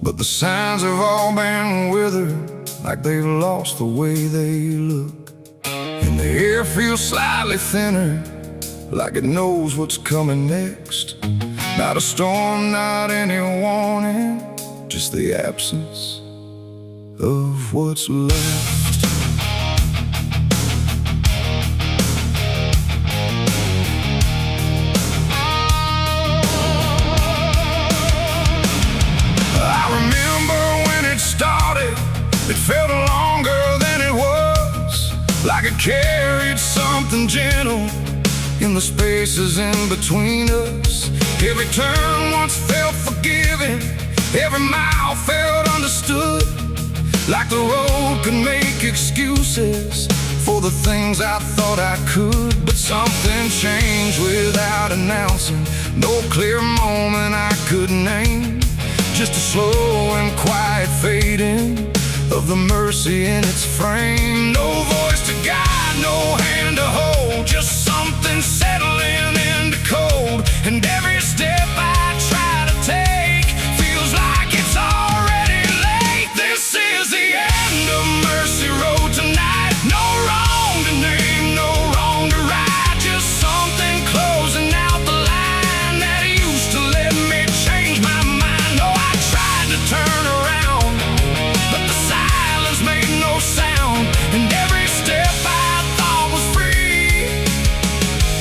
but the signs have all been withered, like they've lost the way they look. And the air feels slightly thinner, like it knows what's coming next. Not a storm, not any warning, just the absence of what's left. It felt longer than it was, like it carried something gentle in the spaces in between us. Every turn once felt forgiving, every mile felt understood, like the road could make excuses for the things I thought I could. But something changed without announcing, no clear moment I could name, just a slow and quiet fading of the mercy in its frame. No voice to guide, no hand to hold, just something settling into cold. And every step I try to take feels like it's already late. This is the end of Mercy Road tonight. No wrong to name, no wrong to right, just something closing out the line that used to let me change my mind. No, I tried to turn around, but the silence made no sound, and every step I thought was free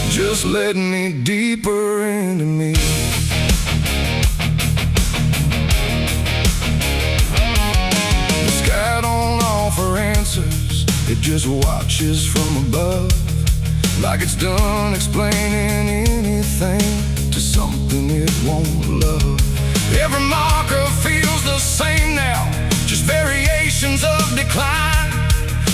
just led me deeper into me. The sky don't offer answers, it just watches from above, like it's done explaining anything to something it won't love. Every marker feels the same now, just variations of decline,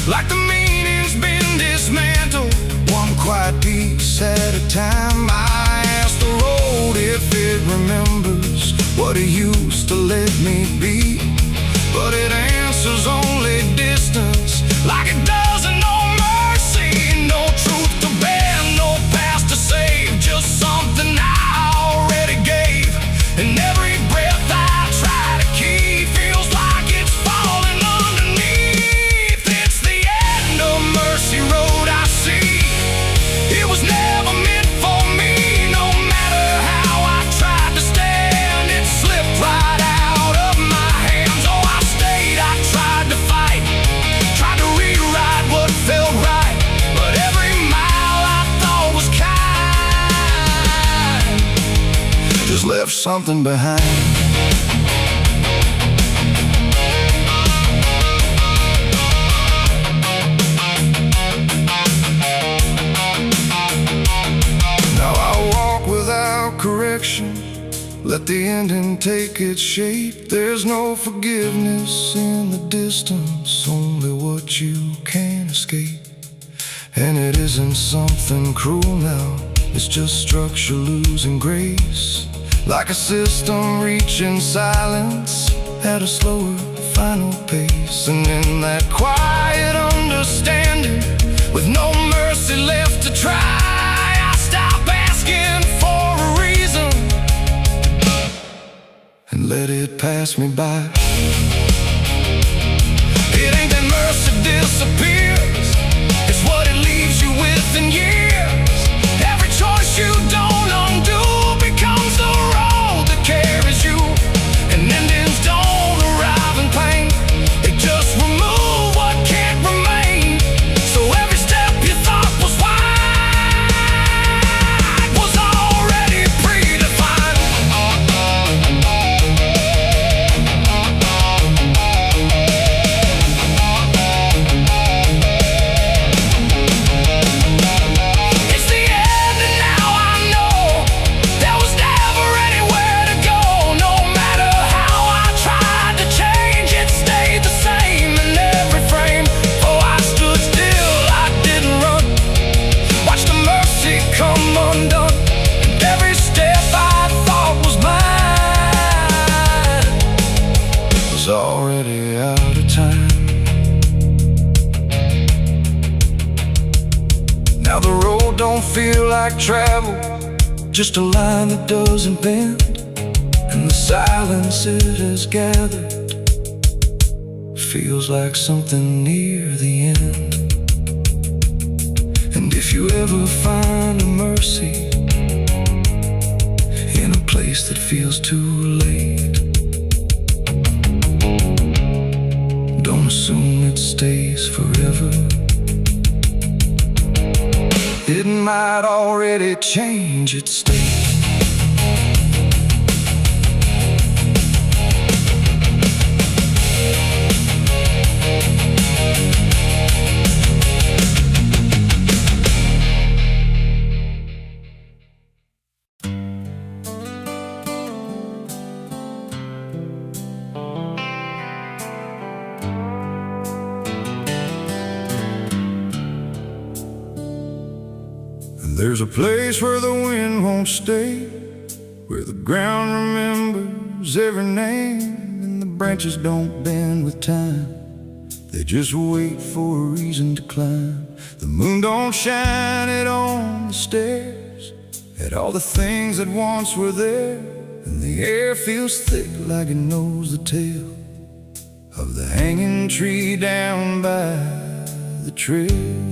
like the meaning's been dismantled, one quiet piece at a time. I ask the road if it remembers what it used to let me be. But it answers only distance, like it doesn't know mercy. No truth to bear, no past to save, just something I already gave. And every breath I try to keep feels like it's falling underneath. It's the end of Mercy Road I see. It was never meant for me. No matter how I tried to stand, it slipped right out of my hands. Oh, I stayed, I tried to fight, tried to rewrite what felt right. But every mile I thought was kind just left something behind. Correction, let the ending take its shape. There's no forgiveness in the distance, only what you can't escape. And it isn't something cruel now, it's just structure losing grace. Like a system reaching silence at a slower final pace. And in that quiet understanding, with no mercy left to try, I stop asking for a reason and let it pass me by. It ain't that mercy disappears, it's what it leaves you with in years. Every choice you don't undo becomes the road that carries you. And endings don't arrive in pain, they just remove what can't remain. So every step you thought was wide was already predefined. It's the end and now I know there was never anywhere to go. No matter how I tried to change, it stayed the same in every frame. Oh, I stood still, I didn't run, watched the mercy come undone. And every step I thought was mine was already out of time. Now the road don't feel like travel, just a line that doesn't bend. And the silence it has gathered feels like something near the end. And if you ever find a mercy in a place that feels too late, don't assume it stays forever. It might already change its state. There's a place where the wind won't stay, where the ground remembers every name, and the branches don't bend with time, they just wait for a reason to climb. The moon don't shine it on the stairs, at all the things that once were there, and the air feels thick like it knows the tale of the hanging tree down by the trail.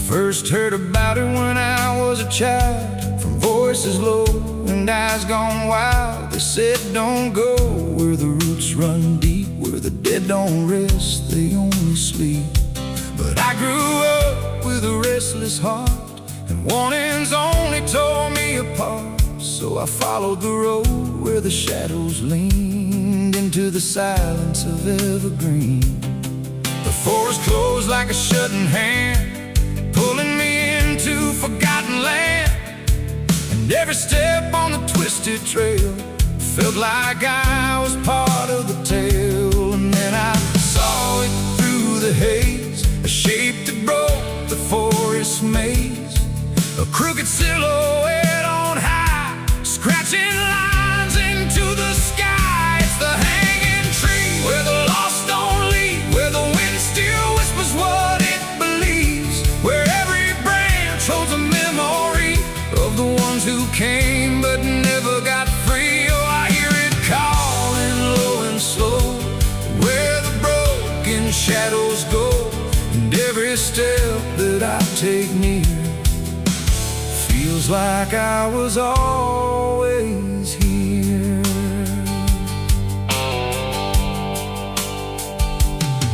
First heard about it when I was a child, from voices low and eyes gone wild. They said don't go where the roots run deep, where the dead don't rest, they only sleep. But I grew up with a restless heart, and warnings only tore me apart. So I followed the road where the shadows leaned into the silence of evergreen. The forest closed like a shutting hand, pulling me into forgotten land. And every step on the twisted trail felt like I was part of the tale. And then I saw it through the haze, a shape that broke the forest maze. a crooked silhouette on high, scratching lines into the sky. It's the hanging tree where the lost don't leave, where the wind still whispers what it believes, where every branch holds a memory of the ones who came but never got free. Oh, I hear it calling low and slow, where the broken shadows go, and every step that I take near feels like I was always here.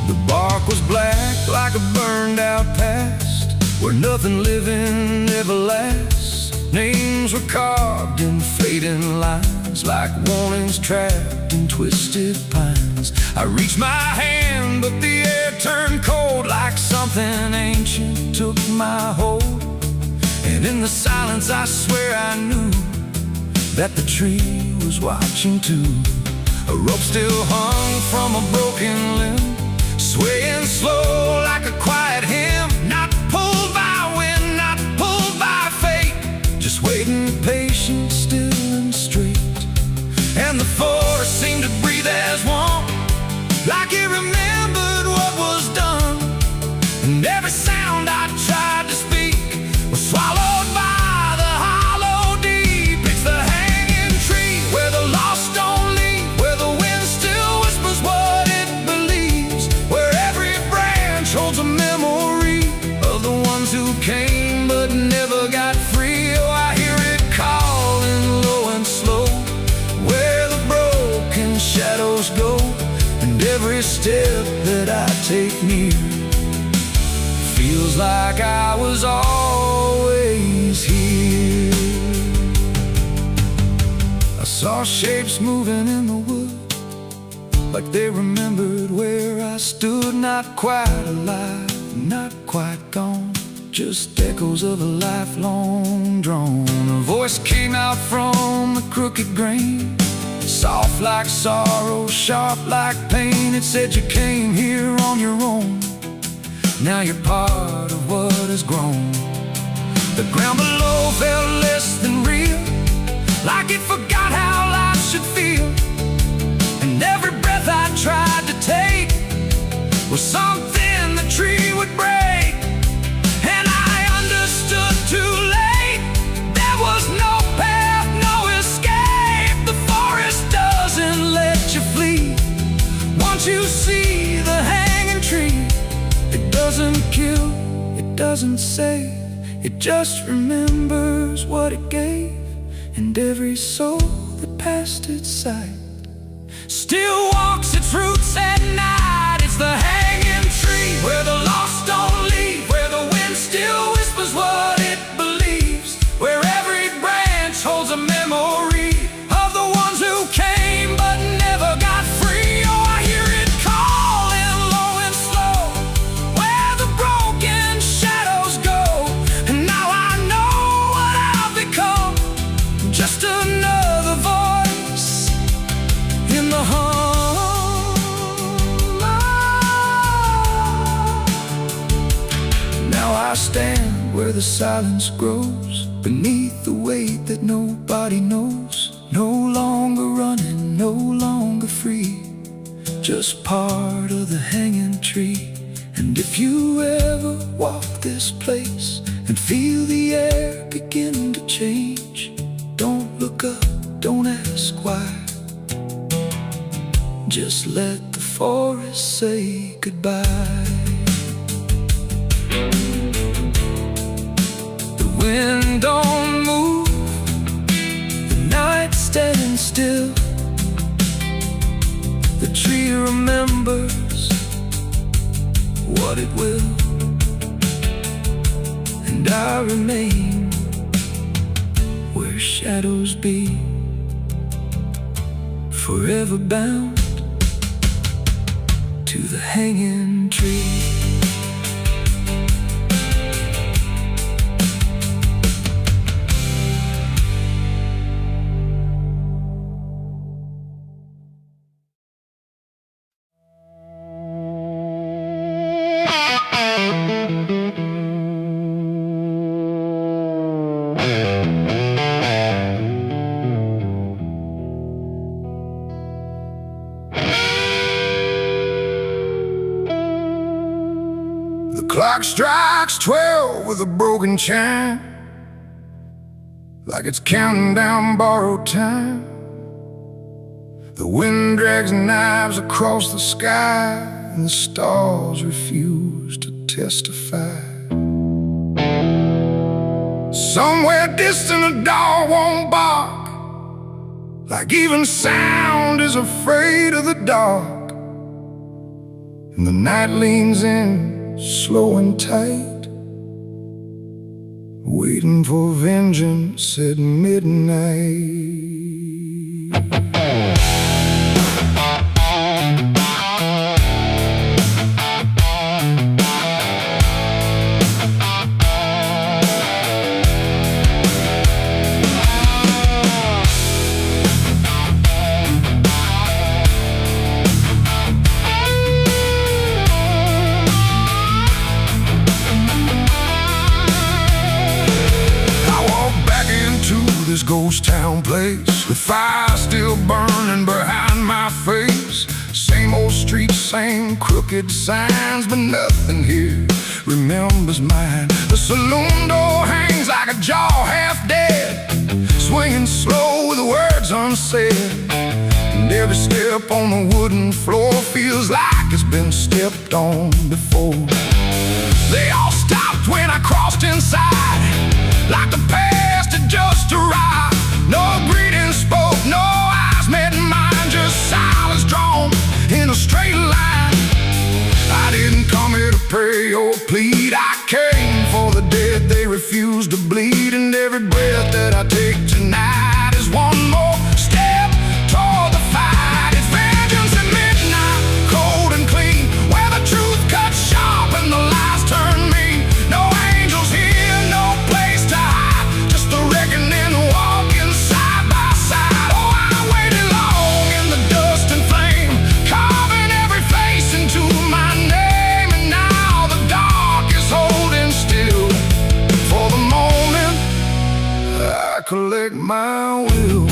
The bark was black like a burned out past, where nothing living ever lasts. Names were carved in fading lines, like warnings trapped in twisted pines. I reached my hand, but the air turned cold, like something ancient took my hold. And in the silence I swear I knew that the tree was watching too. A rope still hung from a broken limb, swaying slow like a quiet hymn. Not pulled by wind, not pulled by fate, just waiting patient, still and straight. And the forest seemed to breathe as one, like it remembered what was done. And every sound I tried to speak was swallowed by the hollow deep. It's the hanging tree where the lost don't leave, where the wind still whispers what it believes, where every branch holds a memory of the ones who came but never got free. Oh, I hear it calling low and slow, where the broken shadows go, and every step that I take near feels like I was always here. I saw shapes moving in the wood, like they remembered where I stood. Not quite alive, not quite gone, just echoes of a lifelong drone. A voice came out from the crooked grain, soft like sorrow, sharp like pain. It said you came here on your own, now you're part of what has grown. The ground below felt less than real, like it forgot how life should feel. And every breath I tried to take was something the tree would break. And I understood too late, there was no path, no escape. The forest doesn't let you flee. Once you see the hanging tree, it doesn't kill, it doesn't save, it just remembers what it gave. And every soul that passed its sight still walks its roots at night. It's the hanging tree where the lost don't leave, where the wind still whispers what it believes, where every branch holds a memory of the ones who came but never got free. Oh, I hear it calling low and slow, where the broken shadows go. And now I know what I've become, just another voice in the hum. Now I stand where the silence grows, beneath the weight that nobody knows. No longer running, no longer free, just part of the hanging tree. And if you ever walk this place and feel the air begin to change, don't look up, don't ask why, just let the forest say goodbye. The wind don't move, the night's standing still. The tree remembers what it will, and I remain where shadows be, forever bound to the hanging tree. clock strikes 12 with a broken chime, like it's counting down borrowed time. The wind drags knives across the sky, and the stars refuse to testify. Somewhere distant a dog won't bark, like even sound is afraid of the dark. And the night leans in, slow and tight, waiting for vengeance at midnight. This ghost town place, with fire still burning behind my face. Same old streets, same crooked signs, but nothing here remembers mine. The saloon door hangs like a jaw half dead, swinging slow with words unsaid. And every step on the wooden floor feels like it's been stepped on before. They all stopped when I crossed inside, like the past had just arrived. No greeting spoke, no eyes met mine, just silence drawn in a straight line. I didn't come here to pray or plead, I came for the dead they refuse to bleed. And every breath that I take tonight is one more step toward the fight. It's vengeance at midnight, cold and clean, where the truth cuts sharp and the lies turn mean. No angels here, no place to hide, just the reckoning walking side by side. Oh, I waited long in the dust and flame, carving every face into my name. And now the dark is holding still. For the moment, I collect my will.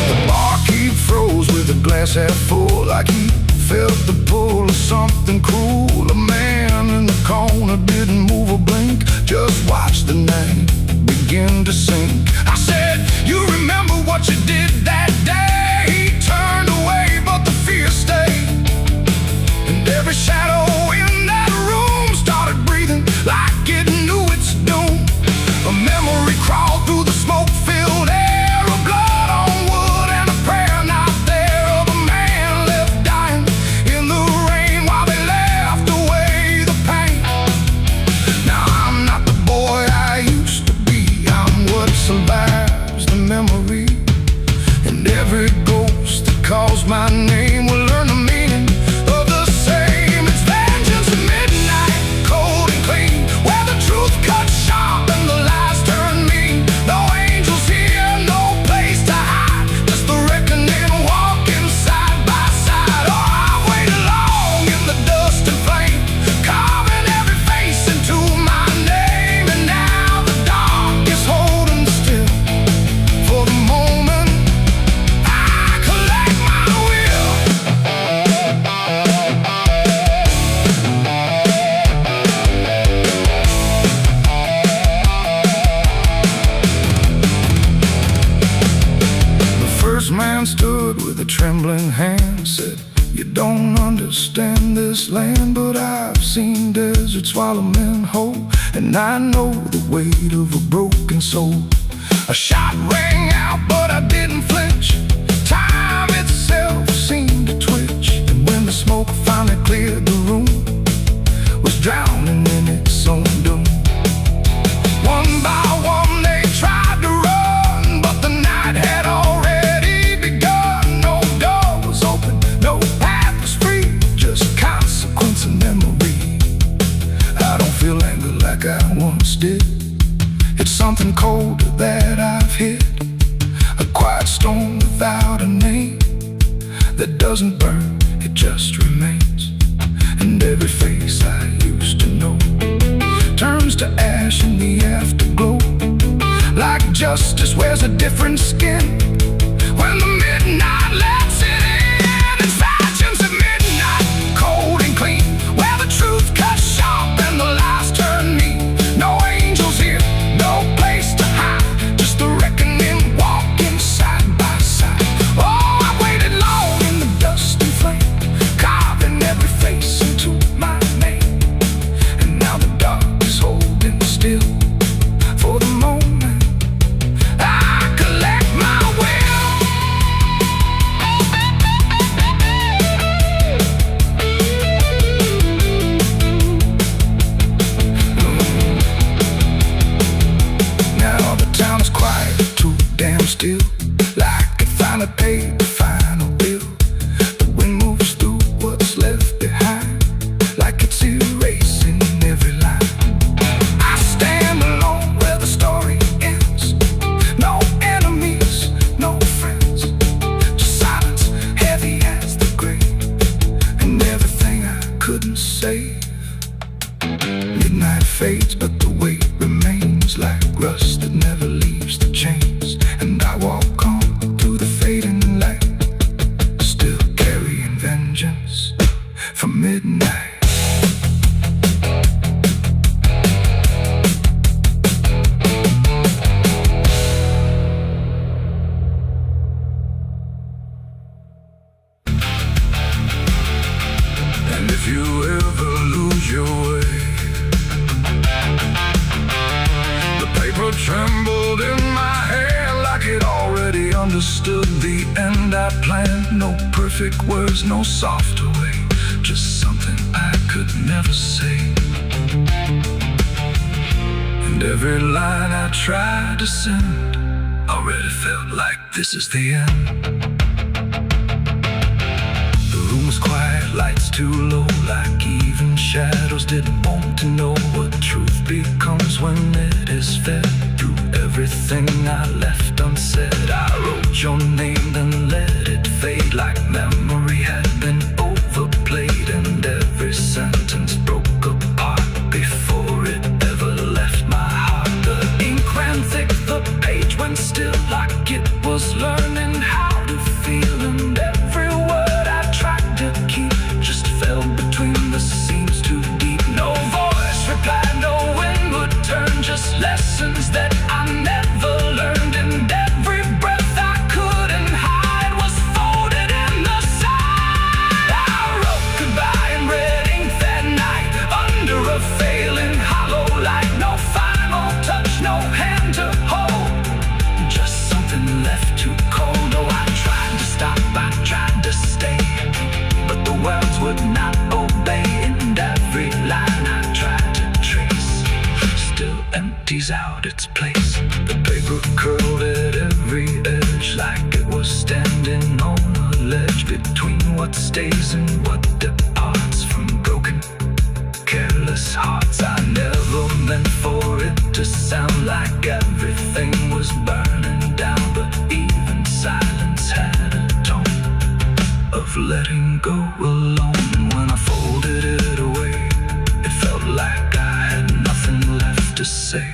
The barkeep froze with a glass half full, like he felt the pull of something cruel. A man in the corner didn't move a blink, just watched the night begin to sink. I said, you remember what you did that day? He turned away, but the fear stayed. And every shadow in that room started breathing like it knew its doom. A memory crawled through the smoke-filled air, of blood on wood and a prayer not there, of a man left dying in the rain while they left away the pain. Now I'm not the boy I used to be, I'm what survives the memory. And every ghost that calls my name will learn the meaning of the same. It's vengeance at midnight, cold and clean, where the truth cuts sharp and the lies turn mean. No angels here, no place to hide, just the reckoning walking side by side. Oh, I waited long in the dust and flame, carving every face into my name. And now the dark is holding still. For the moment, I collect my will. The first man stood with a trembling hand, said, you don't understand this land, but I've seen deserts swallow men whole, and I know the weight of a broken soul. A shot rang out, but I didn't flinch. Time itself seemed to twitch, and when the smoke finally cleared the room, was drowning in its own doom. One by one they tried to run, but the night had already begun. No door was open, no path was free, just consequence and memory. I don't feel anger like I once did, it's something colder that I've hit. A quiet storm without a name, that doesn't burn, it just remains. And every face I used to know turns to ash in the afterglow, like justice wears a different skin when the midnight lets it in. It's safe. Midnight fades, but the weight remains like rust that never leaves the chains. And I walk on through the fading light, still carrying vengeance from midnight. And if you ever lose your way, the paper trembled in my hand like it already understood the end I planned. No perfect words, no softer way, just something I could never say. And every line I tried to send already felt like this is the end. The room's quiet, lights too low, like even shadows didn't want to know what truth becomes when it is fed. Through everything I left unsaid, I wrote your name, then let it fade like memory had been overplayed. And every sentence broke apart before it ever left my heart. The ink ran thick, the page went still, like it was learning how to feel. And every word I tried to keep just fell between the seams too deep. No voice replied, no wind would turn, just lessons that I never learned. And every breath I couldn't hide was folded in the side. I wrote goodbye in red ink that night, under a failing hollow light. No final touch, no hand to hold, just something left too cold. Oh, I tried to stop, I tried to stay, but the words would not obey. And every line I tried to trace still empties out its place. The paper curled at every edge like it was standing on a ledge between what stays and what departs from broken, careless hearts. I never meant for it to sound like everything was burning down, but even silence had a tone of letting go alone. And when I folded it away, it felt like I had nothing left to say.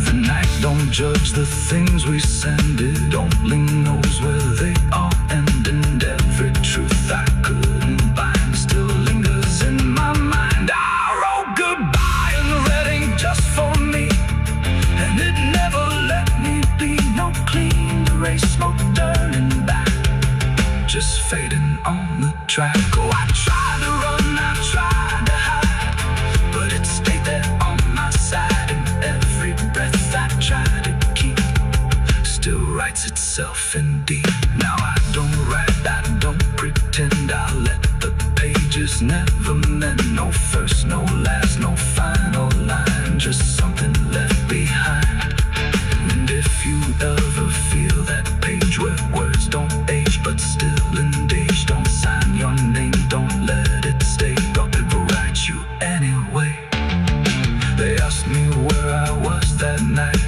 The night don't judge the things we send, it only knows where they all end. And every truth I couldn't bind still lingers in my mind. I wrote goodbye in red ink just for me, and it never let me be. No clean erase, no turning back, just fading on the track. Oh, I tried to run, I tried to hide, but it stayed there on my side. And every breath I tried to keep still writes itself in deep. Now I don't write, I don't pretend, I let the pages never mend. No first, no last, no final line, just something left behind. And if you ever feel that page where words don't age but still engage, don't sign your name, don't let it stay, but people write you anyway. They asked me where I was that night,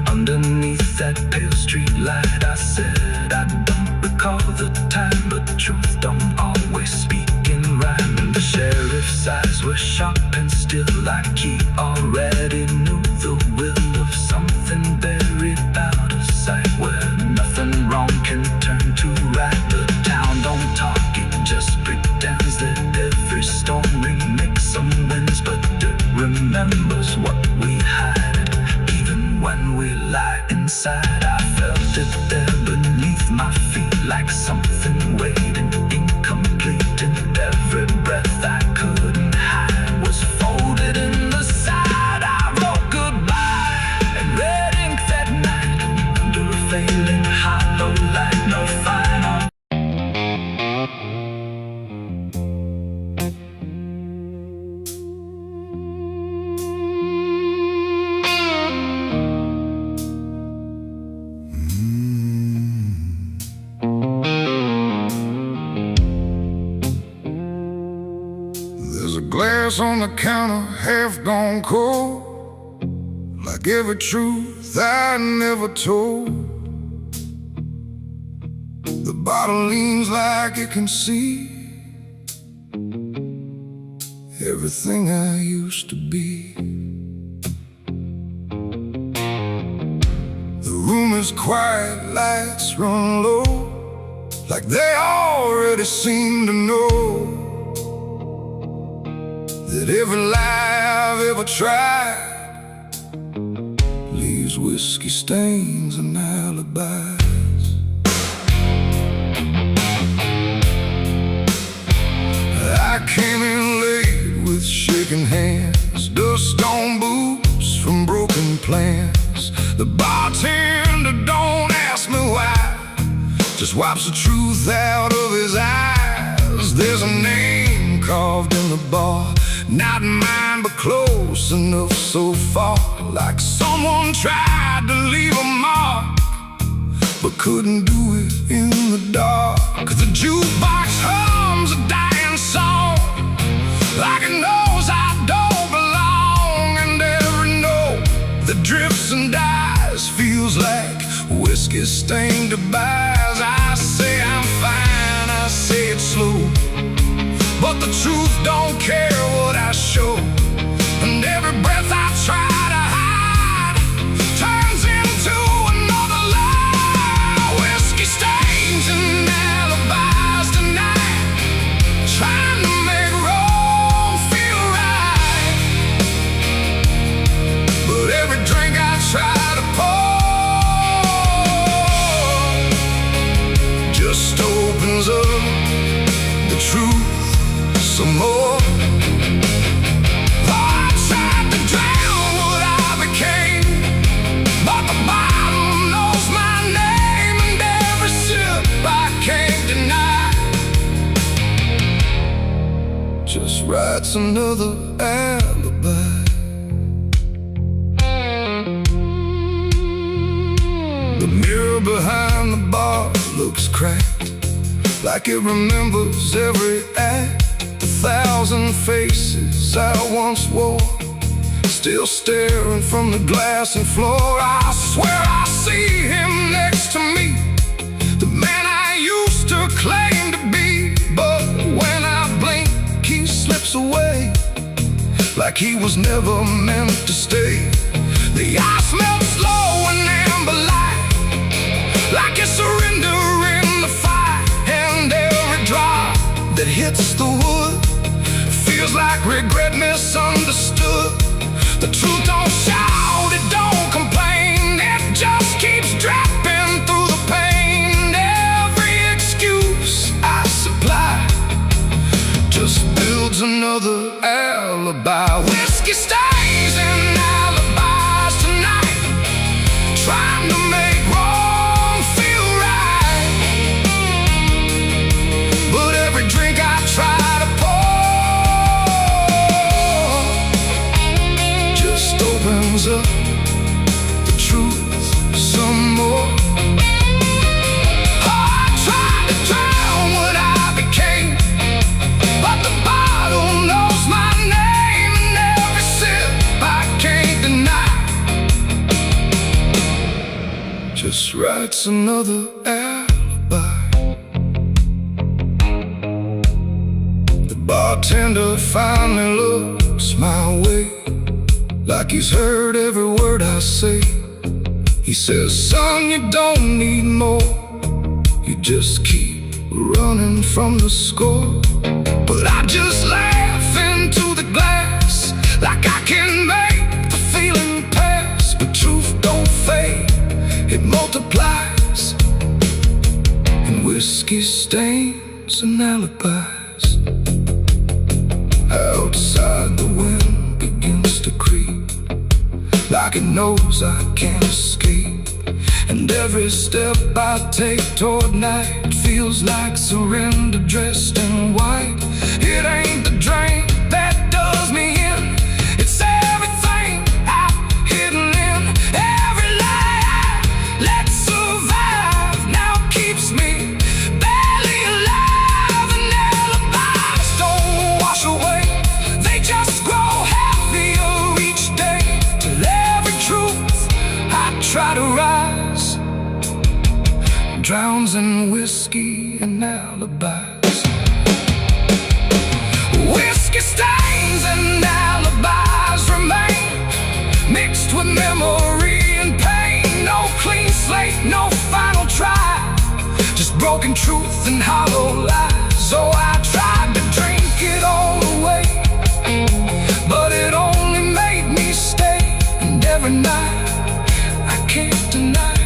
underneath that pale street light. I said I don't recall the time, but truth don't always speak in rhyme. And the sheriff's eyes were sharp and still, like he already knew the will of something buried out of sight, where nothing wrong can turn to right. The town don't talk, it just pretends that every storm remakes some winds, but it remembers what we hide. Even when we lie inside, I felt it there beneath my feet, like something waiting incomplete. And every breath I couldn't hide was folded in the side. I wrote goodbye in red ink that night, under a failing hollow light. No final. Glass on the counter, half gone cold, like every truth I never told. The bottle leans like it can see, everything I used to be. The room is quiet, lights run low, like they already seem to know that every lie I've ever tried leaves whiskey stains and alibis. I came in late with shaking hands, dust on boots from broken plans. The bartender don't ask me why, just wipes the truth out of his eyes. There's a name carved in the bar, not mine but close enough so far, like someone tried to leave a mark but couldn't do it in the dark. The jukebox hums a dying song, like it knows I don't belong, and every note that drifts and dies feels like whiskey stained goodbyes. I say I'm fine, I say it slow, but the truth don't care what I show, and every breath I try to hide turns into another lie. Whiskey stains and alibis tonight, trying to make wrong feel right. But every drink I try to pour just opens up the truth some more. I tried to drown what I became, but the bottle knows my name, and every sip I can't deny just writes another alibi. The mirror behind the bar looks cracked, like it remembers every act. 1,000 faces I once wore, still staring from the glass and floor. I swear I see him next to me, the man I used to claim to be. But when I blink, he slips away, like he was never meant to stay. The ice melts slow and amber light, like a surrender in the fire, and every drop that hits the wood feels like regret misunderstood. The truth don't shout, it don't complain, it just keeps dropping through the pain. Every excuse I supply just builds another alibi. Whiskey stains and alibis tonight, trying to make wrong feel right. But every drink I try to opens up the truth some more. I tried to drown what I became, but the bottle knows my name, and every sip I can't deny just writes another alibi. The bartender finally looks my way, like he's heard every word I say. He says, son, you don't need more, you just keep running from the score. But I just laugh into the glass, like I can make the feeling pass. But truth don't fade, it multiplies, and whiskey stains and alibis. Outside the wind begins to creep, like it knows I can't escape, and every step I take toward night feels like surrender dressed in white. It ain't the drink that does me in, it's everything I've hidden in. Every lie I let survive now keeps me barely alive, and alibis don't wash away, they just grow heavier each day, till every truth I try to rise drowns in whiskey and alibis. Whiskey stains truth and hollow lies. So I tried to drink it all away, but it only made me stay. And every night, I can't deny,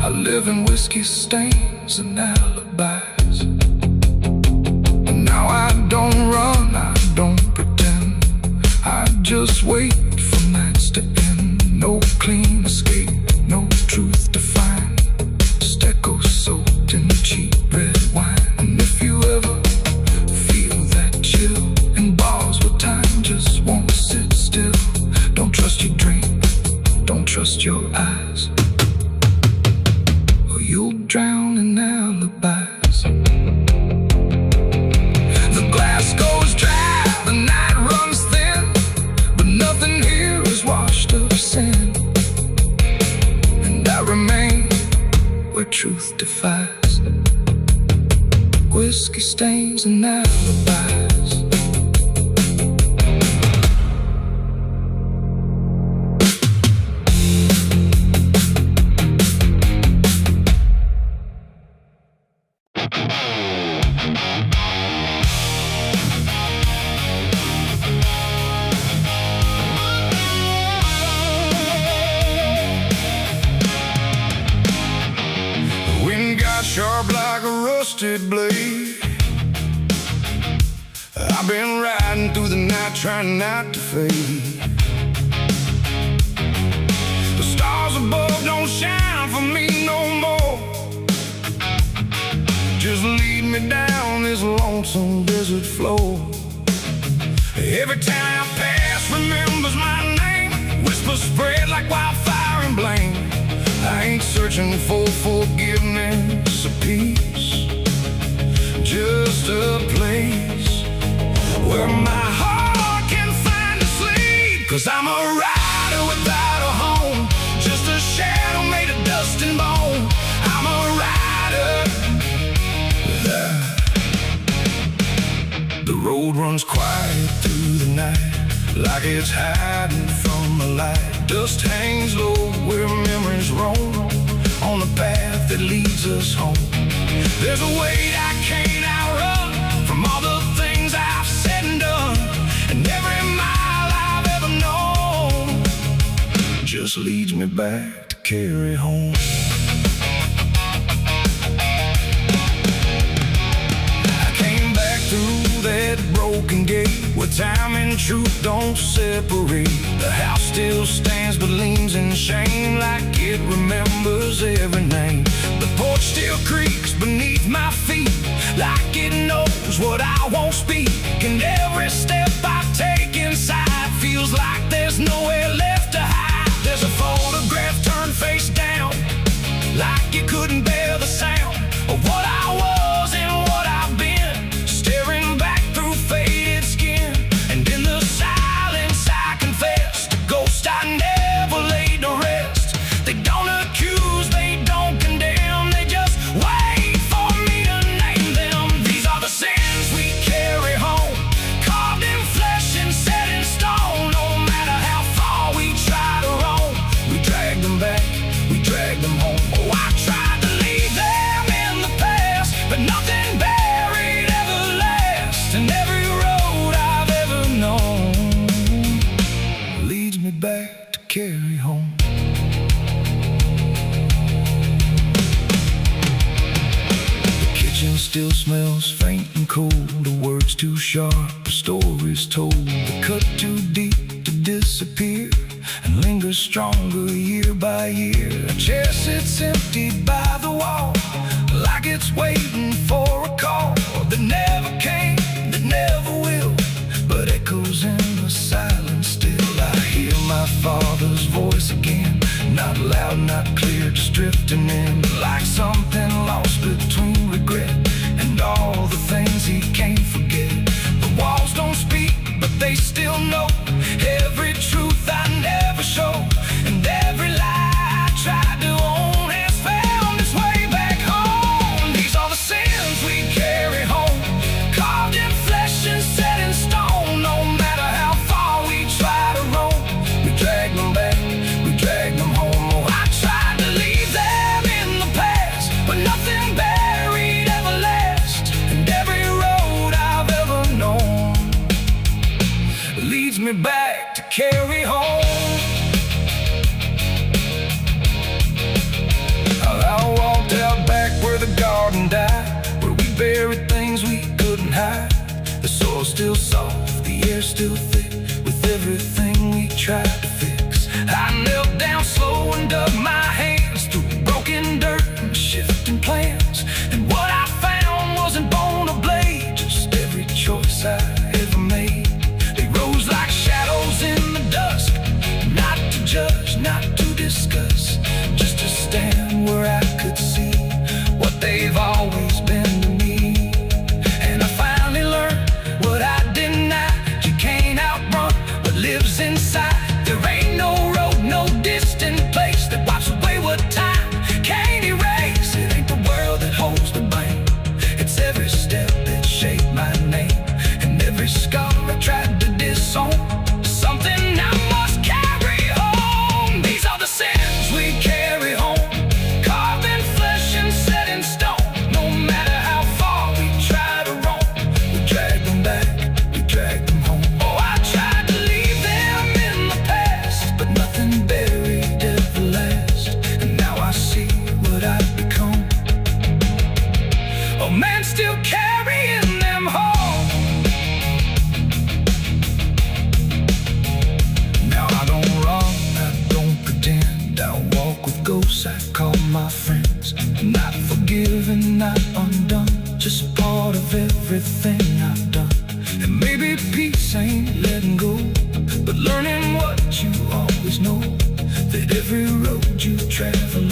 I live in whiskey stains and alibis. And now I don't run, I don't pretend, I just wait for nights to end. No clean escape, no truth to find, just echoes soaked in cheap red wine. And if you ever feel that chill in bars where time just won't sit still, don't trust your dream, don't trust your eyes, or you'll drown in alibis. The glass goes dry, the night runs thin, but nothing here is washed of sin. And I remain where truth defies, whiskey stains and alibis. Wind got sharp like a rusted blade. I've been riding through the night trying not to fade. The stars above don't shine for me no more, just lead me down this lonesome desert floor. Every town I pass remembers my name, whispers spread like wildfire and blame. I ain't searching for forgiveness or peace, just a place where my heart can find a sleep. 'Cause I'm a rider without a home, just a shadow made of dust and bone. I'm a rider. The road runs quiet through the night, like it's hiding from the light. Dust hangs low where memories roam, on the path that leads us home. There's a weight I can't outrun from all the things I've said and done, and every mile I've ever known just leads me back to carry home. I came back through that broken gate where time and truth don't separate. The house still stands but leans in shame, like it remembers every name. The porch still creaks beneath my feet, like it knows what I won't speak. And every step I take inside feels like there's nowhere left to hide. There's a photograph turned face down, like you couldn't bear the sound of what I was and what I've been, staring back through faded skin. And in the silence I confess to ghosts I never laid to rest. They don't accuse, they don't condemn, they just wait for me to name them. These are the sins we carry home, carved in flesh and set in stone. No matter how far we try to roam, we drag them back, we drag them home. Oh, I tried to leave them in the past, but nothing buried ever lasts. And every road I've ever known leads me back to carry home. The kitchen still smells faint and cold, the words too sharp, the stories told. The cut too deep to disappear and lingers stronger year by year. A chair sits empty by the wall, like it's waiting for a call that never came, that never will, but echoes in the silence still. I hear my father's voice again, not loud, not clear, just drifting in, like something lost between regret and all the things he can't forget. The walls don't speak, but they still know every truth I never show, and every lie I tried to own has found its way back home. These are the sins we carry home, carved in flesh and me back to carry home. I walked out back where the garden died, where we buried things we couldn't hide. The soil's still soft, the air's still thick, with everything we tried to fix. I knelt down slow and dug my hands through broken dirt and shifting plans. And what I found wasn't bone or blade, just every choice I ever made. They rose like shadows in the dusk, not to judge, not to discuss, just to stand where I could see what they've always been to me. And I finally learned what I denied: you can't outrun what lives inside. There ain't no road, no distant place that wipes away what time can't erase. It ain't the world that holds the blame, it's every step that shaped my name, and every scar I tried to disown. Something I must carry home. These are the sins we carry home, carved in flesh and set in stone. No matter how far we try to roam, we drag them back, we drag them home. Oh, I tried to leave them in the past, but nothing buried ever lasts. And now I see what I've become, a man still carrying them home. Now I don't run, I don't pretend, I walk with ghosts I call my friends. Not forgiven, not undone, just part of everything I've done. And maybe peace ain't letting go, but learning what you always know, that every road you travel